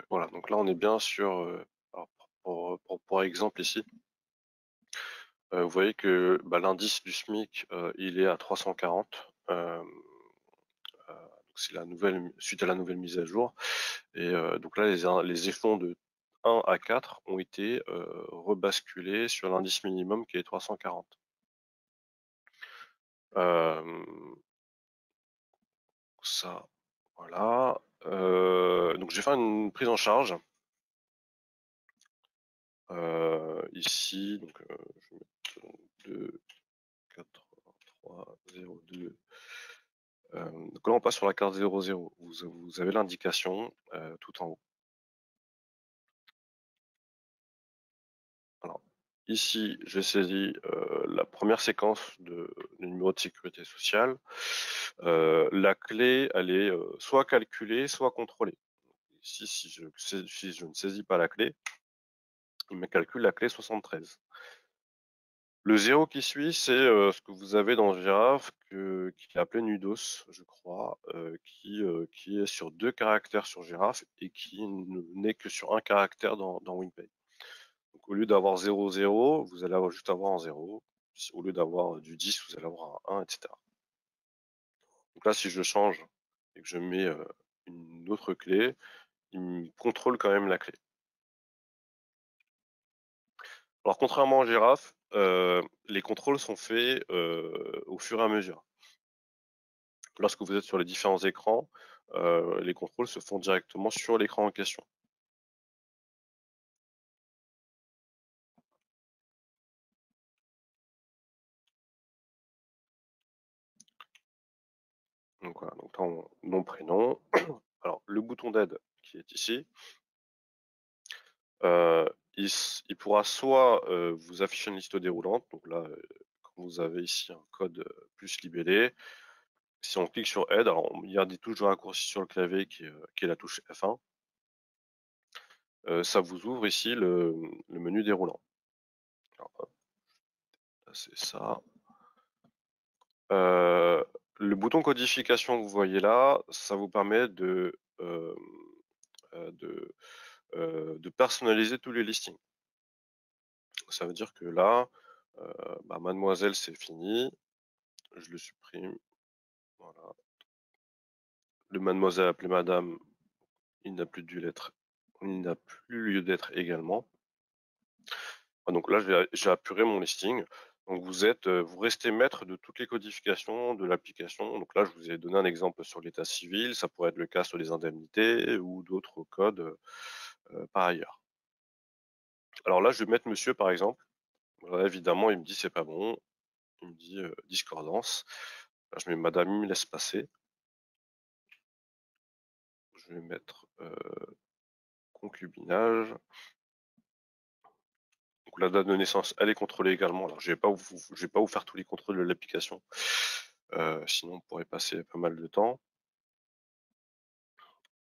Voilà, donc là on est bien sur, alors, pour exemple ici, vous voyez que bah, l'indice du SMIC il est à 340. C'est la nouvelle, suite à la nouvelle mise à jour. Et donc là, les échelons de 1 à 4 ont été rebasculés sur l'indice minimum qui est 340. Ça, voilà. Donc je vais faire une prise en charge. Ici, donc je vais mettre 2, 4, 3, 0, 2. Donc là, on passe sur la carte 00. Vous avez l'indication tout en haut. Alors, ici, j'ai saisi la première séquence du numéro de sécurité sociale. La clé, elle est soit calculée, soit contrôlée. Ici, si je ne saisis pas la clé, il me calcule la clé 73. Le 0 qui suit, c'est ce que vous avez dans Giraffe, qui est appelé Nudos, je crois, qui est sur 2 caractères sur Giraffe et qui n'est que sur un caractère dans WinPay. Donc au lieu d'avoir 0, 0, vous allez juste avoir un 0. Au lieu d'avoir du 10, vous allez avoir un 1, etc. Donc là, si je change et que je mets une autre clé, il me contrôle quand même la clé. Alors contrairement en Giraffe, les contrôles sont faits au fur et à mesure. Lorsque vous êtes sur les différents écrans, les contrôles se font directement sur l'écran en question. Donc voilà, donc là, nom, prénom. Alors le bouton d'aide qui est ici, il pourra soit vous afficher une liste déroulante, donc là, comme vous avez ici un code plus libellé, si on clique sur aide, alors il y a des touches de raccourci sur le clavier qui est la touche F1, ça vous ouvre ici le menu déroulant. Alors, hop, là, c'est ça. Le bouton codification que vous voyez là, ça vous permet de personnaliser tous les listings. Ça veut dire que là, mademoiselle, c'est fini. Je le supprime. Voilà. Le mademoiselle appelé madame, il n'a plus lieu d'être également. Donc là, j'ai apuré mon listing. Donc vous restez maître de toutes les codifications de l'application. Donc là, je vous ai donné un exemple sur l'état civil. Ça pourrait être le cas sur les indemnités ou d'autres codes par ailleurs. Alors là, je vais mettre monsieur par exemple. Voilà, évidemment, il me dit c'est pas bon. Il me dit discordance. Là, je mets madame, il me laisse passer. Je vais mettre concubinage. Donc la date de naissance, elle est contrôlée également. Alors je vais pas vous faire tous les contrôles de l'application, sinon on pourrait passer pas mal de temps.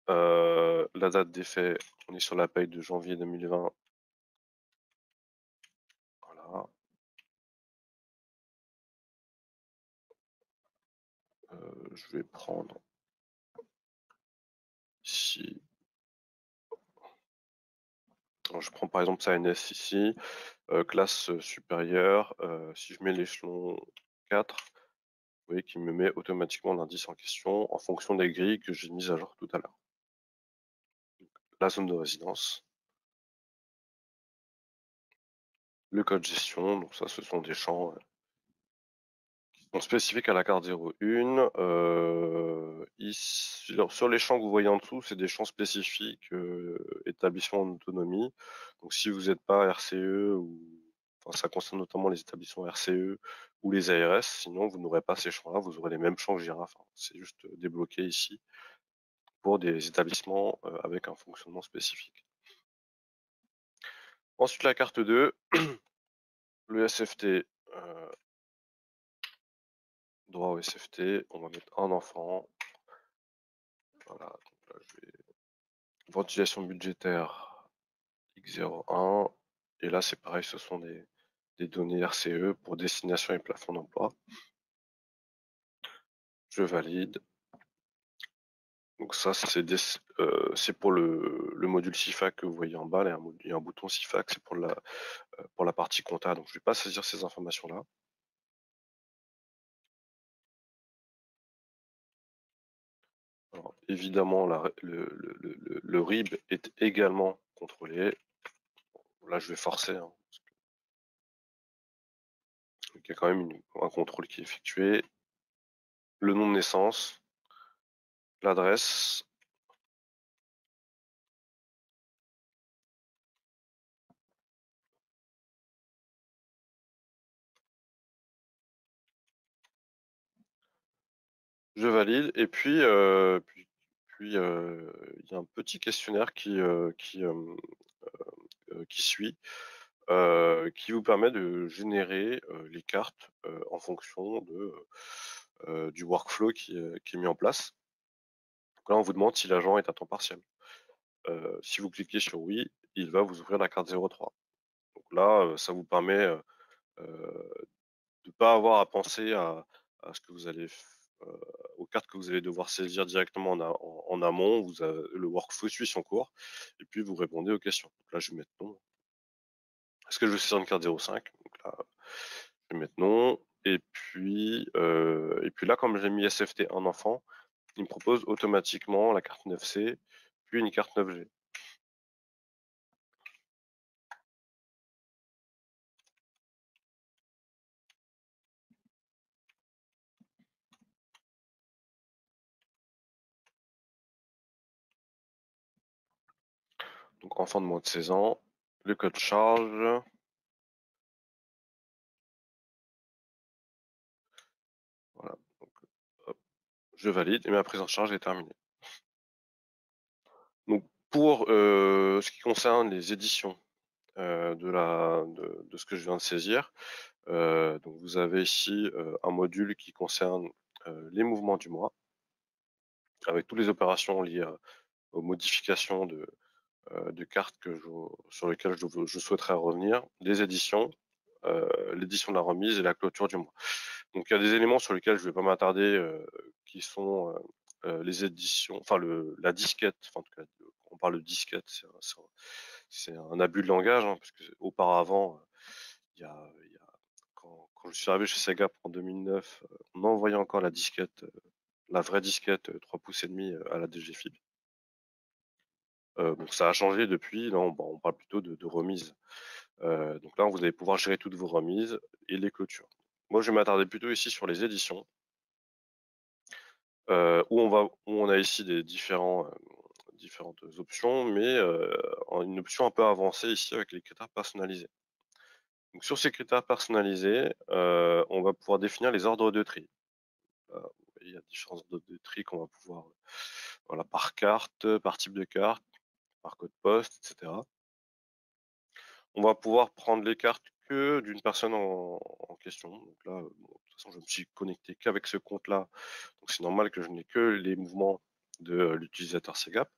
La date des faits, on est sur la paye de janvier 2020. Voilà. Je vais prendre ici. Alors, je prends par exemple ça NS ici, classe supérieure. Si je mets l'échelon 4, vous voyez qu'il me met automatiquement l'indice en question en fonction des grilles que j'ai mises à jour tout à l'heure. La zone de résidence, le code gestion, donc ça ce sont des champs qui sont spécifiques à la carte 01. Sur les champs que vous voyez en dessous, c'est des champs spécifiques établissements en autonomie. Donc si vous n'êtes pas RCE, enfin, ça concerne notamment les établissements RCE ou les ARS, sinon vous n'aurez pas ces champs-là, vous aurez les mêmes champs que Girafe. C'est juste débloqué ici pour des établissements avec un fonctionnement spécifique. Ensuite la carte 2, le SFT, droit au SFT, on va mettre un enfant. Voilà, donc là, je vais... Ventilation budgétaire X01, et là c'est pareil, ce sont des données RCE pour destination et plafond d'emploi. Je valide. Donc ça c'est pour le module CIFAC que vous voyez en bas, il y a un bouton CIFAC, c'est pour la partie compta, donc je ne vais pas saisir ces informations-là. Alors, évidemment, le RIB est également contrôlé. Là, je vais forcer, hein, parce qu'il y a quand même un contrôle qui est effectué. Le nom de naissance, l'adresse. Je valide, et puis il y a un petit questionnaire qui suit, qui vous permet de générer les cartes en fonction du workflow qui est mis en place. Donc là, on vous demande si l'agent est à temps partiel. Si vous cliquez sur oui, il va vous ouvrir la carte 03. Donc là, ça vous permet de ne pas avoir à penser à ce que vous allez aux cartes que vous allez devoir saisir directement en amont. Le workflow suit son cours et puis vous répondez aux questions. Donc là, je vais mettre non. Est-ce que je veux saisir une carte 05? Donc là, je vais mettre non. Et puis là, comme j'ai mis SFT un enfant, il me propose automatiquement la carte 9C, puis une carte 9G. Donc enfant de moins de 16 ans, le code charge. Voilà. Donc, hop, je valide et ma prise en charge est terminée. Donc pour ce qui concerne les éditions de ce que je viens de saisir, donc vous avez ici un module qui concerne les mouvements du mois, avec toutes les opérations liées aux modifications de cartes sur lesquelles je souhaiterais revenir, les éditions, l'édition de la remise et la clôture du mois. Donc il y a des éléments sur lesquels je ne vais pas m'attarder, qui sont les éditions, enfin la disquette, enfin, en tout cas, on parle de disquette, c'est un abus de langage, hein, parce que auparavant, quand je suis arrivé chez Sega en 2009, on envoyait encore la disquette, la vraie disquette 3 pouces et demi à la DGFIB. Donc ça a changé depuis, là on parle plutôt de remise. Donc là, vous allez pouvoir gérer toutes vos remises et les clôtures. Moi, je vais m'attarder plutôt ici sur les éditions, où on a ici des différentes options, mais une option un peu avancée ici avec les critères personnalisés. Donc sur ces critères personnalisés, on va pouvoir définir les ordres de tri. Il y a différents ordres de tri qu'on va pouvoir, voilà, par carte, par type de carte, par code poste, et cetera. On va pouvoir prendre les cartes que d'une personne en question. Donc là, bon, de toute façon, je me suis connecté qu'avec ce compte-là, donc c'est normal que je n'ai que les mouvements de l'utilisateur Segap.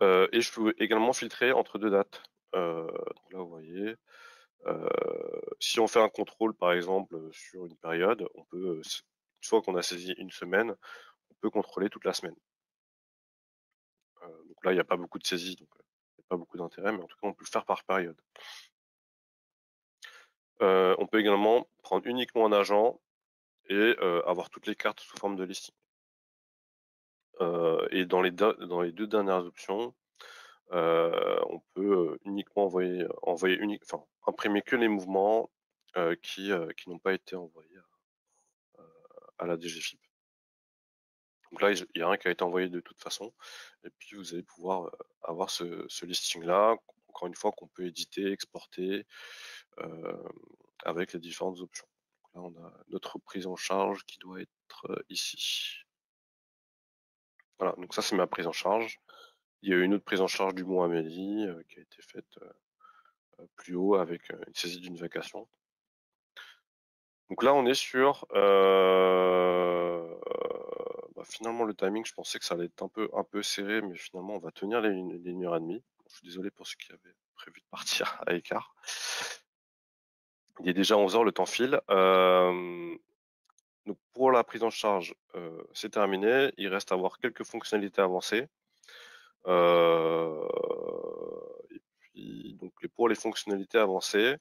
Et je peux également filtrer entre 2 dates. Donc là, vous voyez, si on fait un contrôle, par exemple, sur une période, on peut, une fois qu'on a saisi une semaine, on peut contrôler toute la semaine. Donc là, il n'y a pas beaucoup de saisies, donc il n'y a pas beaucoup d'intérêt, mais en tout cas, on peut le faire par période. On peut également prendre uniquement un agent et avoir toutes les cartes sous forme de listing. Et dans les 2 dernières options, on peut uniquement imprimer que les mouvements qui n'ont pas été envoyés à la DGFiP. Donc là, il y a rien qui a été envoyé de toute façon, et puis vous allez pouvoir avoir ce listing-là, encore une fois, qu'on peut éditer, exporter avec les différentes options. Donc là, on a notre prise en charge qui doit être ici. Voilà, donc ça c'est ma prise en charge. Il y a eu une autre prise en charge du Mont Amélie qui a été faite plus haut avec une saisie d'une vacation. Donc là, on est sur finalement le timing. Je pensais que ça allait être un peu serré, mais finalement, on va tenir les 1h30. Je suis désolé pour ceux qui avaient prévu de partir à écart. Il est déjà 11h, le temps file. Donc pour la prise en charge, c'est terminé. Il reste à avoir quelques fonctionnalités avancées. Et puis donc pour les fonctionnalités avancées,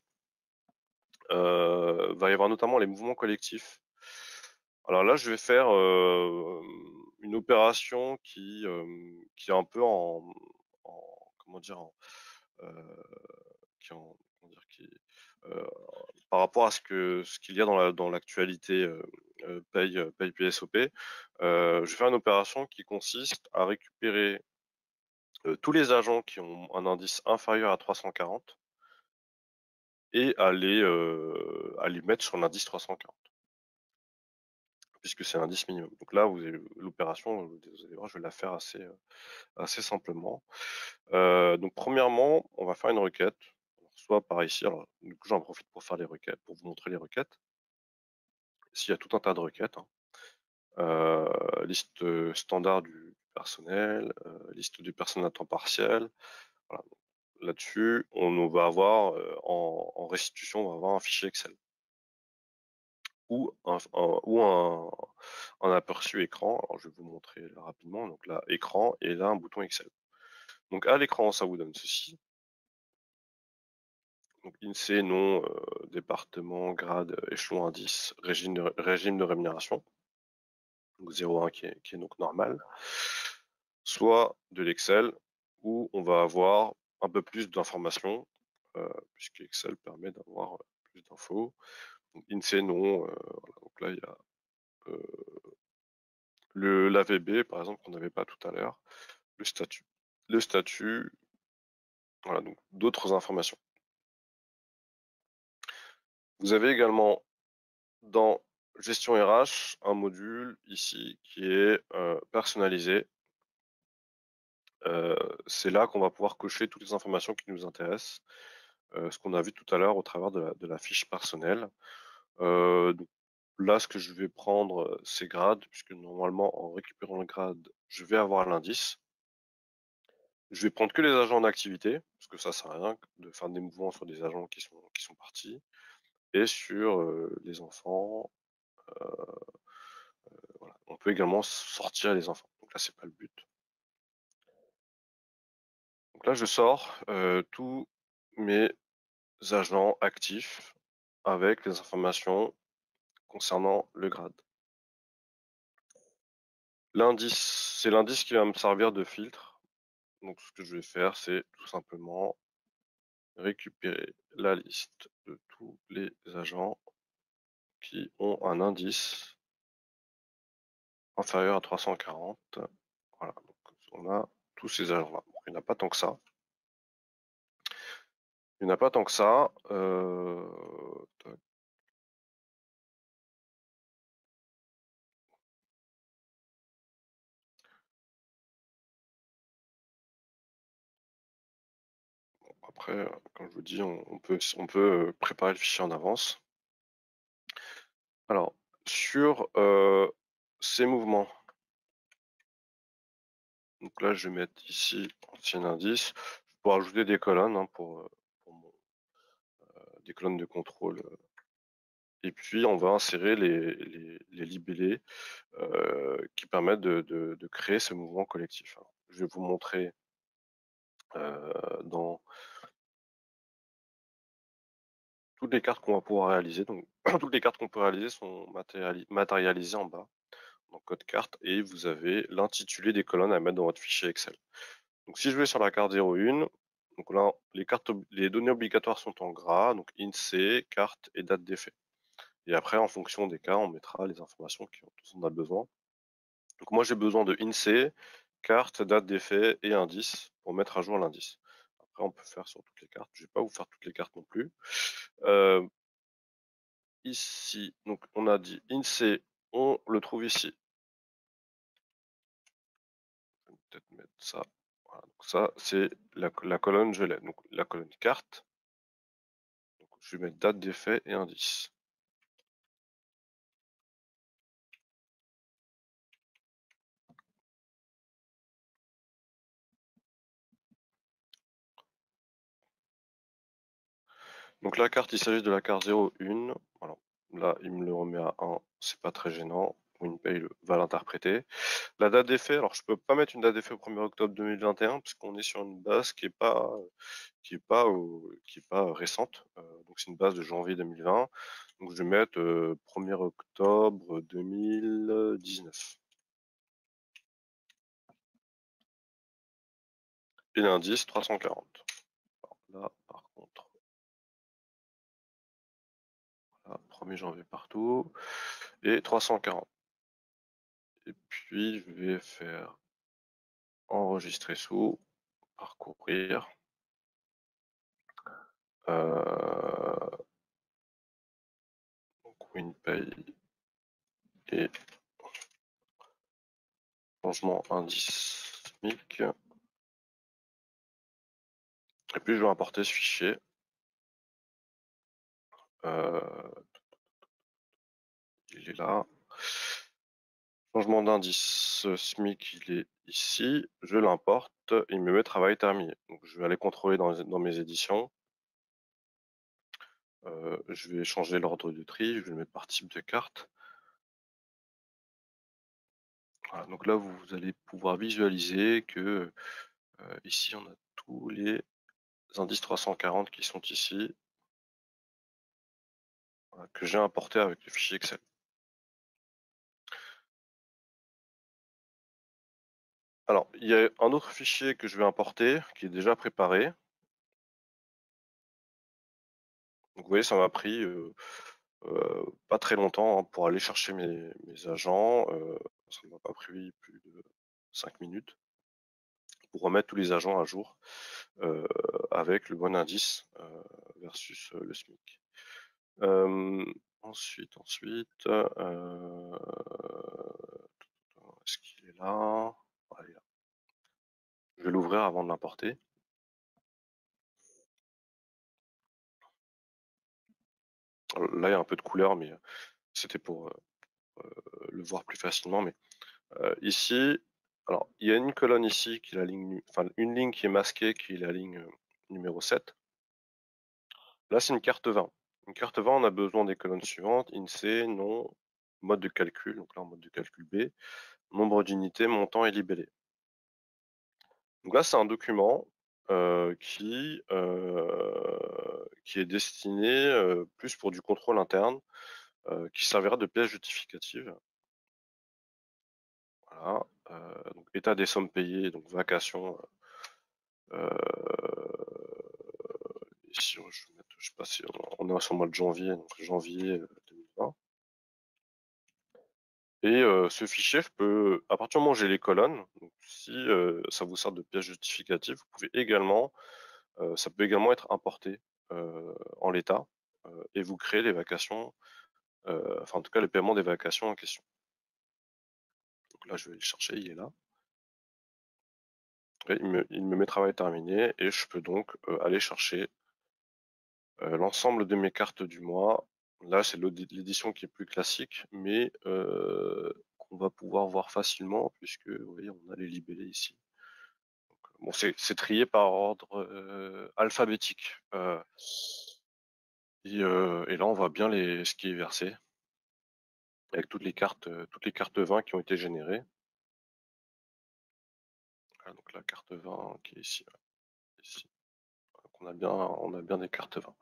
va y avoir notamment les mouvements collectifs. Alors là, je vais faire une opération qui est un peu comment dire, par rapport à ce qu'il y a dans l'actualité paye PSOP. Je vais faire une opération qui consiste à récupérer tous les agents qui ont un indice inférieur à 340 et à les mettre sur l'indice 340, puisque c'est l'indice minimum. Donc là, l'opération, vous allez voir, je vais la faire assez simplement. Donc premièrement, on va faire une requête, soit par ici. Alors du coup, j'en profite pour faire les requêtes, pour vous montrer les requêtes. Ici, il y a tout un tas de requêtes, hein. Liste standard du personnel, liste du personnel à temps partiel. Voilà. Là-dessus, on va avoir en restitution, on va avoir un fichier Excel ou un aperçu écran. Alors, je vais vous montrer rapidement. Donc là, écran, et là, un bouton Excel. Donc à l'écran, ça vous donne ceci. Donc INSEE, nom, département, grade, échelon, indice, régime de rémunération. Donc 0,1 qui est donc normal. Soit de l'Excel, où on va avoir un peu plus d'informations, puisque Excel permet d'avoir plus d'infos. Donc INSEE, nom, voilà. Donc là, il y a l'AVB, par exemple, qu'on n'avait pas tout à l'heure, le statut, voilà, donc d'autres informations. Vous avez également dans gestion RH un module ici qui est personnalisé. C'est là qu'on va pouvoir cocher toutes les informations qui nous intéressent, ce qu'on a vu tout à l'heure au travers de la fiche personnelle. Donc là, ce que je vais prendre, c'est grade, puisque normalement, en récupérant le grade, je vais avoir l'indice. Je vais prendre que les agents en activité, parce que ça sert à rien de faire des mouvements sur des agents qui sont partis, et sur les enfants. Voilà. On peut également sortir les enfants. Donc là, c'est pas le but. Donc là, je sors tous mes agents actifs avec les informations concernant le grade. L'indice, c'est l'indice qui va me servir de filtre. Donc ce que je vais faire, c'est tout simplement récupérer la liste de tous les agents qui ont un indice inférieur à 340. Voilà, donc on a tous ces agents-là. Il n'y en a pas tant que ça. Il n'y en a pas tant que ça. Après, comme je vous dis, on peut préparer le fichier en avance. Alors, sur ces mouvements, donc là, je vais mettre ici ancien indice. Je peux ajouter des colonnes hein, pour des colonnes de contrôle. Et puis, on va insérer les libellés qui permettent de créer ce mouvement collectif. Alors, je vais vous montrer dans toutes les cartes qu'on va pouvoir réaliser. Donc, toutes les cartes qu'on peut réaliser sont matérialisées en bas, dans code carte, et vous avez l'intitulé des colonnes à mettre dans votre fichier Excel. Donc, si je vais sur la carte 01, donc là, les données obligatoires sont en gras, donc INSEE, carte et date d'effet. Et après, en fonction des cas, on mettra les informations dont on a besoin. Donc moi, j'ai besoin de INSEE, carte, date d'effet et indice pour mettre à jour l'indice. Après, on peut faire sur toutes les cartes. Je ne vais pas vous faire toutes les cartes non plus. Ici, donc on a dit INSEE, on le trouve ici. Je vais peut-être mettre ça. Voilà, donc ça, c'est la colonne je l'ai. Donc la colonne carte. Donc, je vais mettre date d'effet et indice. Donc la carte, il s'agit de la carte 01. Voilà. Là, il me le remet à 1, c'est pas très gênant. WinPay va l'interpréter. La date d'effet, alors je peux pas mettre une date d'effet au 1er octobre 2021 puisqu'on est sur une base qui est pas récente. Donc c'est une base de janvier 2020. Donc je vais mettre 1er octobre 2019. Et l'indice 340. Alors là, par contre, voilà, 1er janvier partout. Et 340. Et puis je vais faire enregistrer sous, parcourir. Donc WinPay et changement indice SMIC. Et puis je vais importer ce fichier. Il est là. Changement d'indice SMIC, il est ici. Je l'importe. Il me met travail terminé. Donc je vais aller contrôler dans mes éditions. Je vais changer l'ordre de tri. Je vais le mettre par type de carte. Voilà, donc là, vous allez pouvoir visualiser que ici, on a tous les indices 340 qui sont ici, voilà, que j'ai importé avec le fichier Excel. Alors, il y a un autre fichier que je vais importer qui est déjà préparé. Donc, vous voyez, ça m'a pris pas très longtemps hein, pour aller chercher mes agents. Ça ne m'a pas pris plus de 5 minutes pour remettre tous les agents à jour avec le bon indice versus le SMIC. Ensuite, est-ce qu'il est là? Ah, il est là. Je vais l'ouvrir avant de l'importer. Là, il y a un peu de couleur, mais c'était pour le voir plus facilement. Mais ici, alors il y a une colonne ici qui est la ligne, enfin une ligne qui est masquée, qui est la ligne numéro 7. Là, c'est une carte 20. Une carte 20, on a besoin des colonnes suivantes: INSEE, nom, mode de calcul, donc là en mode de calcul B, nombre d'unités, montant et libellé. Donc là, c'est un document qui est destiné plus pour du contrôle interne, qui servira de pièce justificative. Voilà. Donc état des sommes payées, donc vacations. Ici, je sais pas si on est sur le mois de janvier, donc janvier 2020. Et ce fichier, à partir du moment où j'ai les colonnes, donc si ça vous sert de pièce justificative, vous pouvez également, ça peut également être importé en l'état et vous créez les vacations, enfin en tout cas le paiement des vacations en question. Donc là, je vais le chercher, il est là. Et il me met travail terminé et je peux donc aller chercher l'ensemble de mes cartes du mois. Là, c'est l'édition qui est plus classique, mais qu'on va pouvoir voir facilement puisque vous voyez, on a les libellés ici. Bon, c'est trié par ordre alphabétique. Et là, on voit bien ce qui est versé avec toutes les cartes 20 qui ont été générées. Voilà, donc la carte 20 qui est ici. Ici. Donc on a bien des cartes 20.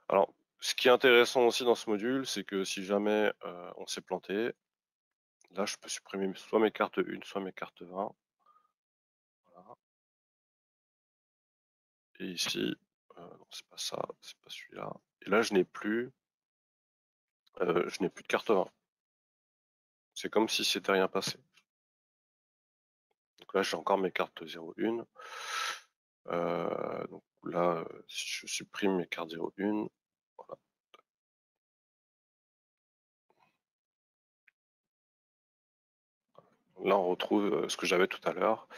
Alors, ce qui est intéressant aussi dans ce module, c'est que si jamais on s'est planté, là, je peux supprimer soit mes cartes 1, soit mes cartes 20. Voilà. Et ici, non, c'est pas ça, c'est pas celui-là. Et là, je n'ai plus de carte 20. C'est comme si c'était rien passé. Donc là, j'ai encore mes cartes 0,1. Donc là, si je supprime mes cartes 0,1, voilà. Là, on retrouve ce que j'avais tout à l'heure.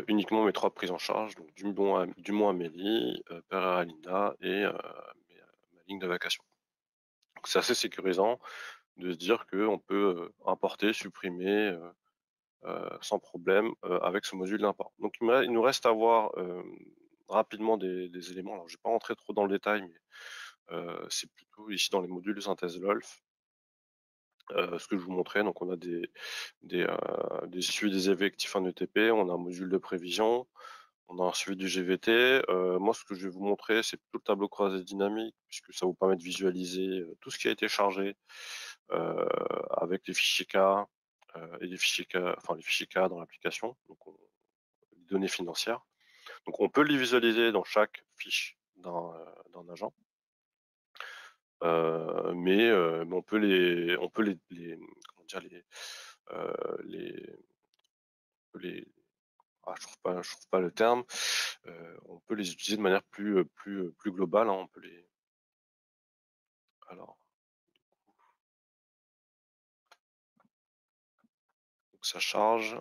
Uniquement mes 3 prises en charge, donc Dumont Amélie, Pereira Linda et ma ligne de vacation. C'est assez sécurisant de se dire qu'on peut importer, supprimer sans problème avec ce module d'import. Donc il nous reste à voir rapidement des éléments. Alors je ne vais pas rentrer trop dans le détail, mais c'est plutôt ici dans les modules de synthèse LOLF. Ce que je vous montrais, donc on a des suivis des effectifs en ETP, on a un module de prévision, on a un suivi du GVT. Moi, ce que je vais vous montrer, c'est plutôt le tableau croisé dynamique, puisque ça vous permet de visualiser tout ce qui a été chargé avec les fichiers K et les fichiers K, enfin les fichiers K dans l'application, donc les données financières. Donc on peut les visualiser dans chaque fiche d'un agent. Mais on peut comment dire les je trouve pas le terme. On peut les utiliser de manière plus globale. Hein, on peut les alors donc ça charge.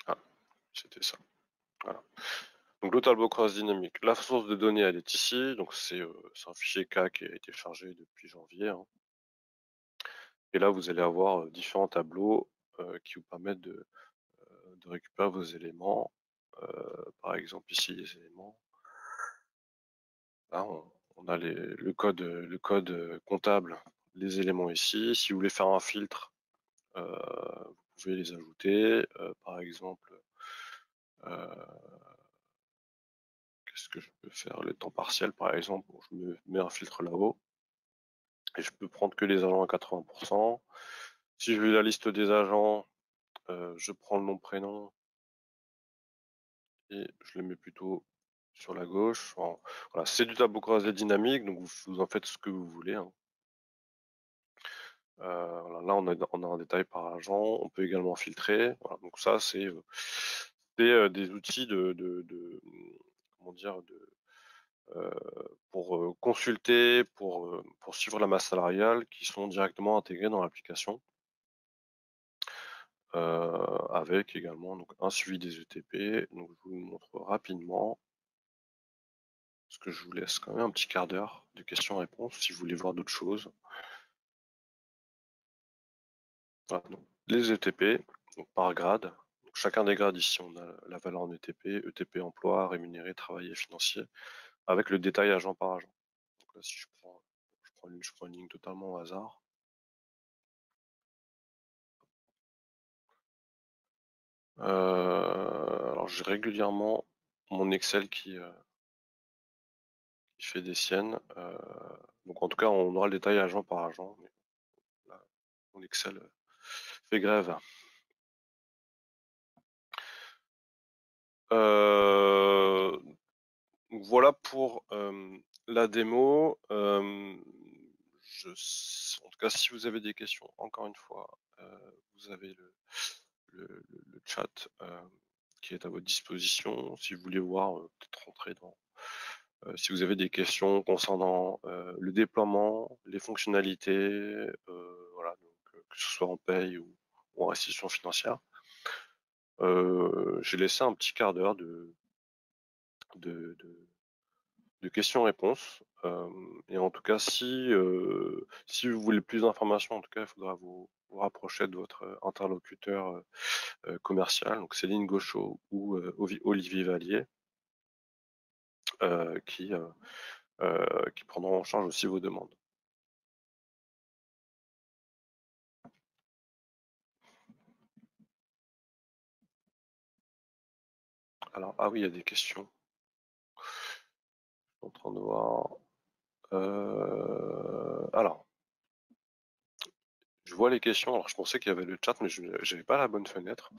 Ah, c'était ça. Voilà. Donc le tableau cross dynamique. La source de données elle est ici. Donc c'est un fichier K qui a été chargé depuis janvier. Hein. Et là vous allez avoir différents tableaux qui vous permettent de récupérer vos éléments. Par exemple ici les éléments. Là on a le code comptable, les éléments ici. Si vous voulez faire un filtre, vous pouvez les ajouter. Par exemple, qu'est-ce que je peux faire? Le temps partiel par exemple. Bon, je me mets un filtre là-haut. Et je peux prendre que les agents à 80%. Si je veux la liste des agents, je prends le nom, prénom et je le mets plutôt sur la gauche. Enfin, voilà, c'est du tableau croisé dynamique, donc vous en faites ce que vous voulez. Hein. Voilà, là, on a un détail par agent. On peut également filtrer. Voilà, donc ça, c'est des outils comment dire, pour consulter, pour suivre la masse salariale, qui sont directement intégrés dans l'application. Avec également donc, un suivi des ETP. Donc je vous montre rapidement, parce que je vous laisse quand même un petit quart d'heure de questions-réponses si vous voulez voir d'autres choses. Voilà, donc, les ETP, donc, par grade. Donc, chacun des grades ici, on a la valeur en ETP, ETP emploi, rémunéré, travaillé, financier, avec le détail agent par agent. Donc là, si je prends une ligne totalement au hasard. Alors j'ai régulièrement mon Excel qui fait des siennes. Donc en tout cas, on aura le détail agent par agent. Mais là, mon Excel fait grève. Voilà pour la démo. En tout cas, si vous avez des questions, encore une fois, vous avez le chat qui est à votre disposition. Si vous voulez voir, peut-être rentrer Si vous avez des questions concernant le déploiement, les fonctionnalités, voilà, donc, que ce soit en paye ou en restitution financière. J'ai laissé un petit quart d'heure de questions-réponses. Et en tout cas, si vous voulez plus d'informations, en tout cas, il faudra vous rapprocher de votre interlocuteur commercial, donc Céline Gauchot ou Olivier Vallier, qui prendront en charge aussi vos demandes. Alors, ah oui, il y a des questions. Je suis en train de voir. Alors, je vois les questions. Alors, je pensais qu'il y avait le chat, mais je n'avais pas la bonne fenêtre.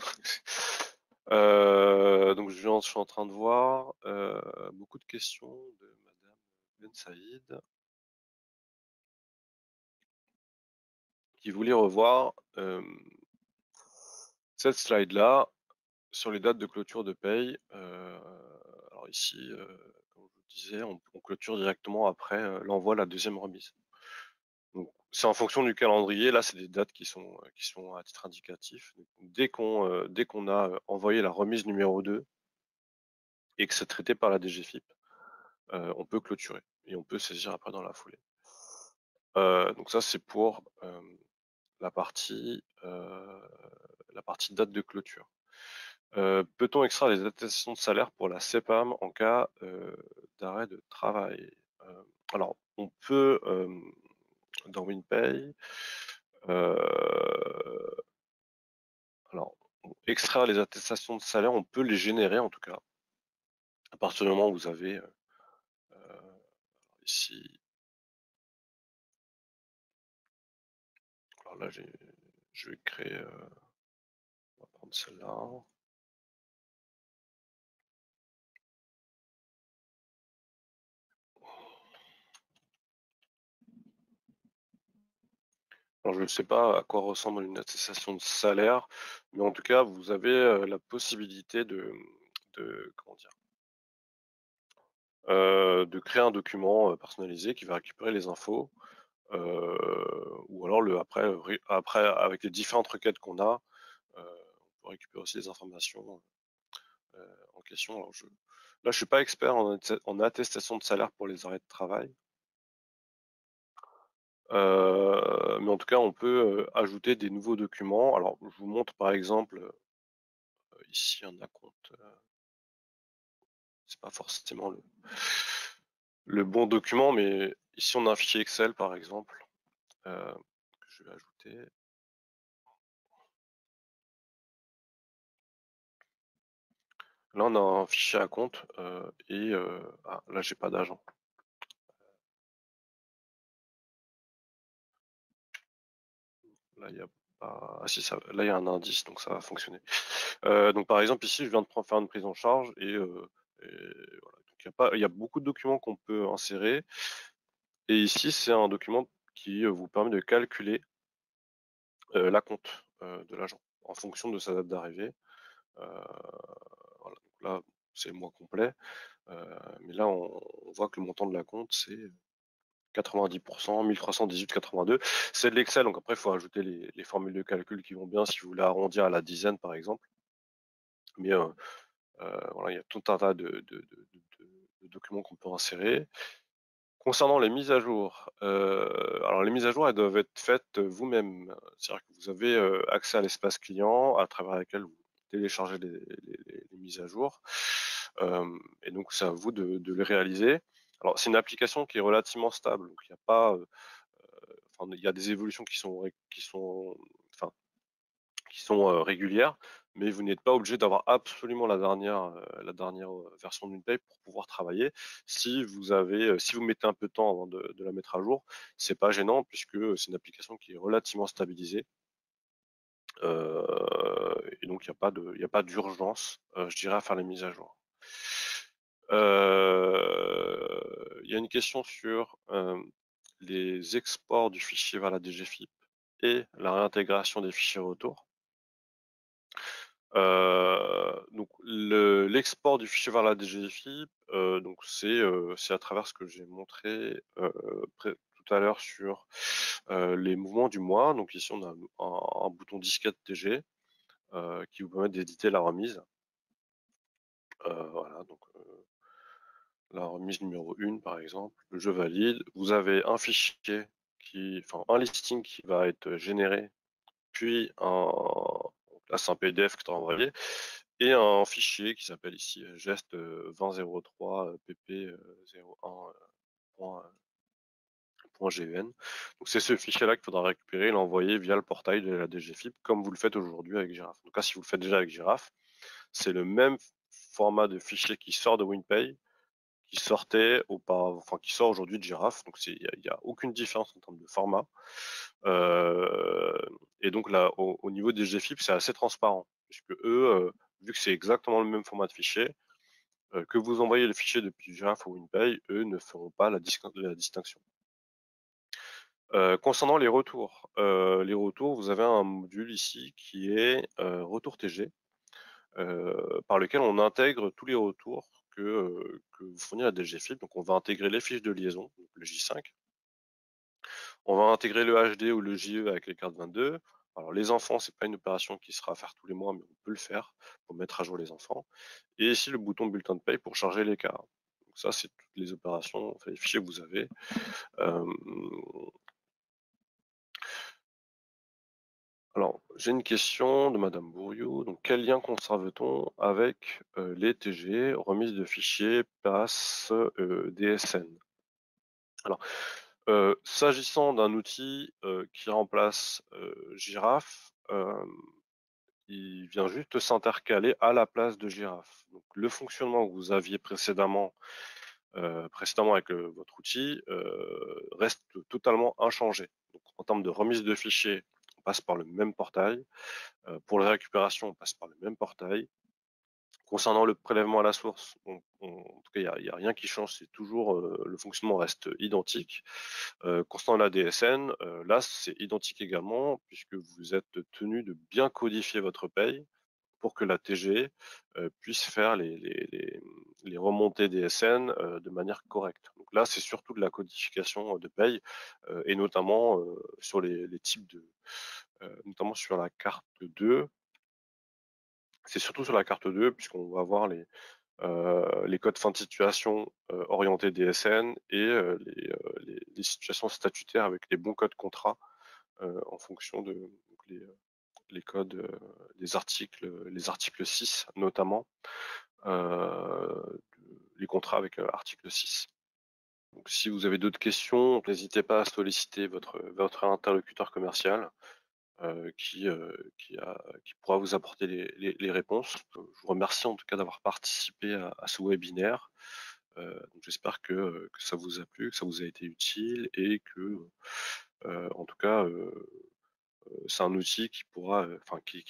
Donc, je suis en train de voir beaucoup de questions de Madame Ben Saïd qui voulait revoir cette slide-là sur les dates de clôture de paye. Alors ici, comme je vous disais, on clôture directement après l'envoi de la deuxième remise. Donc, c'est en fonction du calendrier. Là, c'est des dates qui sont à titre indicatif. Donc, dès qu'on a envoyé la remise numéro 2 et que c'est traité par la DGFiP, on peut clôturer et on peut saisir après dans la foulée. Donc ça, c'est pour la partie date de clôture. Peut-on extraire les attestations de salaire pour la CEPAM en cas d'arrêt de travail? Alors, on peut, dans WinPay, alors, extraire les attestations de salaire, on peut les générer en tout cas, à partir du moment où vous avez ici. Alors là, je vais créer, on va prendre celle-là. Alors, je ne sais pas à quoi ressemble une attestation de salaire, mais en tout cas, vous avez la possibilité de comment dire, de créer un document personnalisé qui va récupérer les infos, ou alors après avec les différentes requêtes qu'on a, on peut récupérer aussi les informations en question. Alors là, je suis pas expert en attestation de salaire pour les arrêts de travail. Mais en tout cas, on peut ajouter des nouveaux documents. Alors, je vous montre par exemple ici un acompte. C'est pas forcément le bon document, mais ici on a un fichier Excel par exemple que je vais ajouter. Là, on a un fichier à compte et là, j'ai pas d'agent. Là, il y a pas. Ah si, là, il y a un indice, donc ça va fonctionner. Donc, par exemple, ici, je viens de faire une prise en charge et voilà. Donc, il y a beaucoup de documents qu'on peut insérer. Et ici, c'est un document qui vous permet de calculer l'acompte de l'agent en fonction de sa date d'arrivée. Voilà. Donc là, c'est le mois complet. Mais là, on voit que le montant de l'acompte, c'est 90%, 1318,82. C'est de l'Excel, donc après, il faut ajouter les formules de calcul qui vont bien si vous voulez arrondir à la dizaine, par exemple. Mais voilà, il y a tout un tas de documents qu'on peut insérer. Concernant les mises à jour, alors les mises à jour, elles doivent être faites vous-même. C'est-à-dire que vous avez accès à l'espace client à travers lequel vous téléchargez les mises à jour. Et donc, c'est à vous de les réaliser. Alors, c'est une application qui est relativement stable, donc il n'y a pas, il y a des évolutions qui sont régulières, mais vous n'êtes pas obligé d'avoir absolument la dernière version d'une paye pour pouvoir travailler. Si vous mettez un peu de temps avant de la mettre à jour, c'est pas gênant puisque c'est une application qui est relativement stabilisée. Et donc il n'y a pas d'urgence, je dirais, à faire les mises à jour. Il y a une question sur les exports du fichier vers la DGFiP et la réintégration des fichiers retour. Donc l'export du fichier vers la DGFIP, donc c'est à travers ce que j'ai montré tout à l'heure sur les mouvements du mois. Donc ici, on a un bouton disquette TG qui vous permet d'éditer la remise. Voilà, donc la remise numéro 1 par exemple, je valide. Vous avez un fichier un listing qui va être généré, puis là c'est un PDF que tu as envoyé, et un fichier qui s'appelle ici geste 2003 pp 01.gen. Donc c'est ce fichier-là qu'il faudra récupérer et l'envoyer via le portail de la DGFIP, comme vous le faites aujourd'hui avec Giraffe. Donc là, si vous le faites déjà avec Giraffe, c'est le même format de fichier qui sort de WinPay, qui sortait auparavant, enfin qui sort aujourd'hui de Giraffe. Donc il n'y a aucune différence en termes de format. Et donc là, au niveau des GFIP, c'est assez transparent, puisque eux, vu que c'est exactement le même format de fichier, que vous envoyez le fichier depuis Giraffe ou WinPay, eux ne feront pas la distinction. Concernant les retours, vous avez un module ici qui est retour TG, par lequel on intègre tous les retours que vous fournit la DGFIP. Donc on va intégrer les fiches de liaison, donc le J5. On va intégrer le HD ou le JE avec les cartes 22. Alors les enfants, c'est pas une opération qui sera à faire tous les mois, mais on peut le faire pour mettre à jour les enfants. Et ici le bouton bulletin de paye pour charger les cartes. Donc ça, c'est toutes les opérations, enfin, les fichiers que vous avez. Alors, j'ai une question de Madame Bourriou. Donc, quel lien conserve-t-on avec les TG, remise de fichiers, passe, DSN? Alors, s'agissant d'un outil qui remplace Giraffe, il vient juste s'intercaler à la place de Giraffe. Donc, le fonctionnement que vous aviez précédemment avec votre outil reste totalement inchangé. Donc, en termes de remise de fichiers, on passe par le même portail. Pour la récupération, on passe par le même portail. Concernant le prélèvement à la source, en tout cas, il n'y a rien qui change, c'est toujours le fonctionnement reste identique. Concernant la DSN, là, c'est identique également, puisque vous êtes tenu de bien codifier votre paye pour que la TG puisse faire les remontées DSN de manière correcte. Donc là, c'est surtout de la codification de paye, et notamment sur les types notamment sur la carte 2. C'est surtout sur la carte 2, puisqu'on va avoir les codes fin de situation orientés DSN et les situations statutaires avec les bons codes contrats en fonction de les codes des articles, les articles 6 notamment, les contrats avec article 6. Donc, si vous avez d'autres questions, n'hésitez pas à solliciter votre interlocuteur commercial. Qui pourra vous apporter les réponses. Je vous remercie en tout cas d'avoir participé à ce webinaire. J'espère que ça vous a plu, que ça vous a été utile et que, en tout cas, c'est un outil qui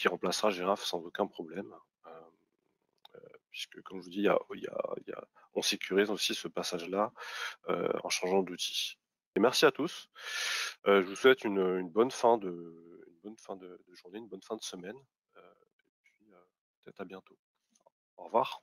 remplacera Giraffe sans aucun problème. Puisque, comme je vous dis, on sécurise aussi ce passage-là en changeant d'outil. Et merci à tous. Je vous souhaite une bonne fin de journée, une bonne fin de semaine. Et puis peut-être à bientôt. Au revoir.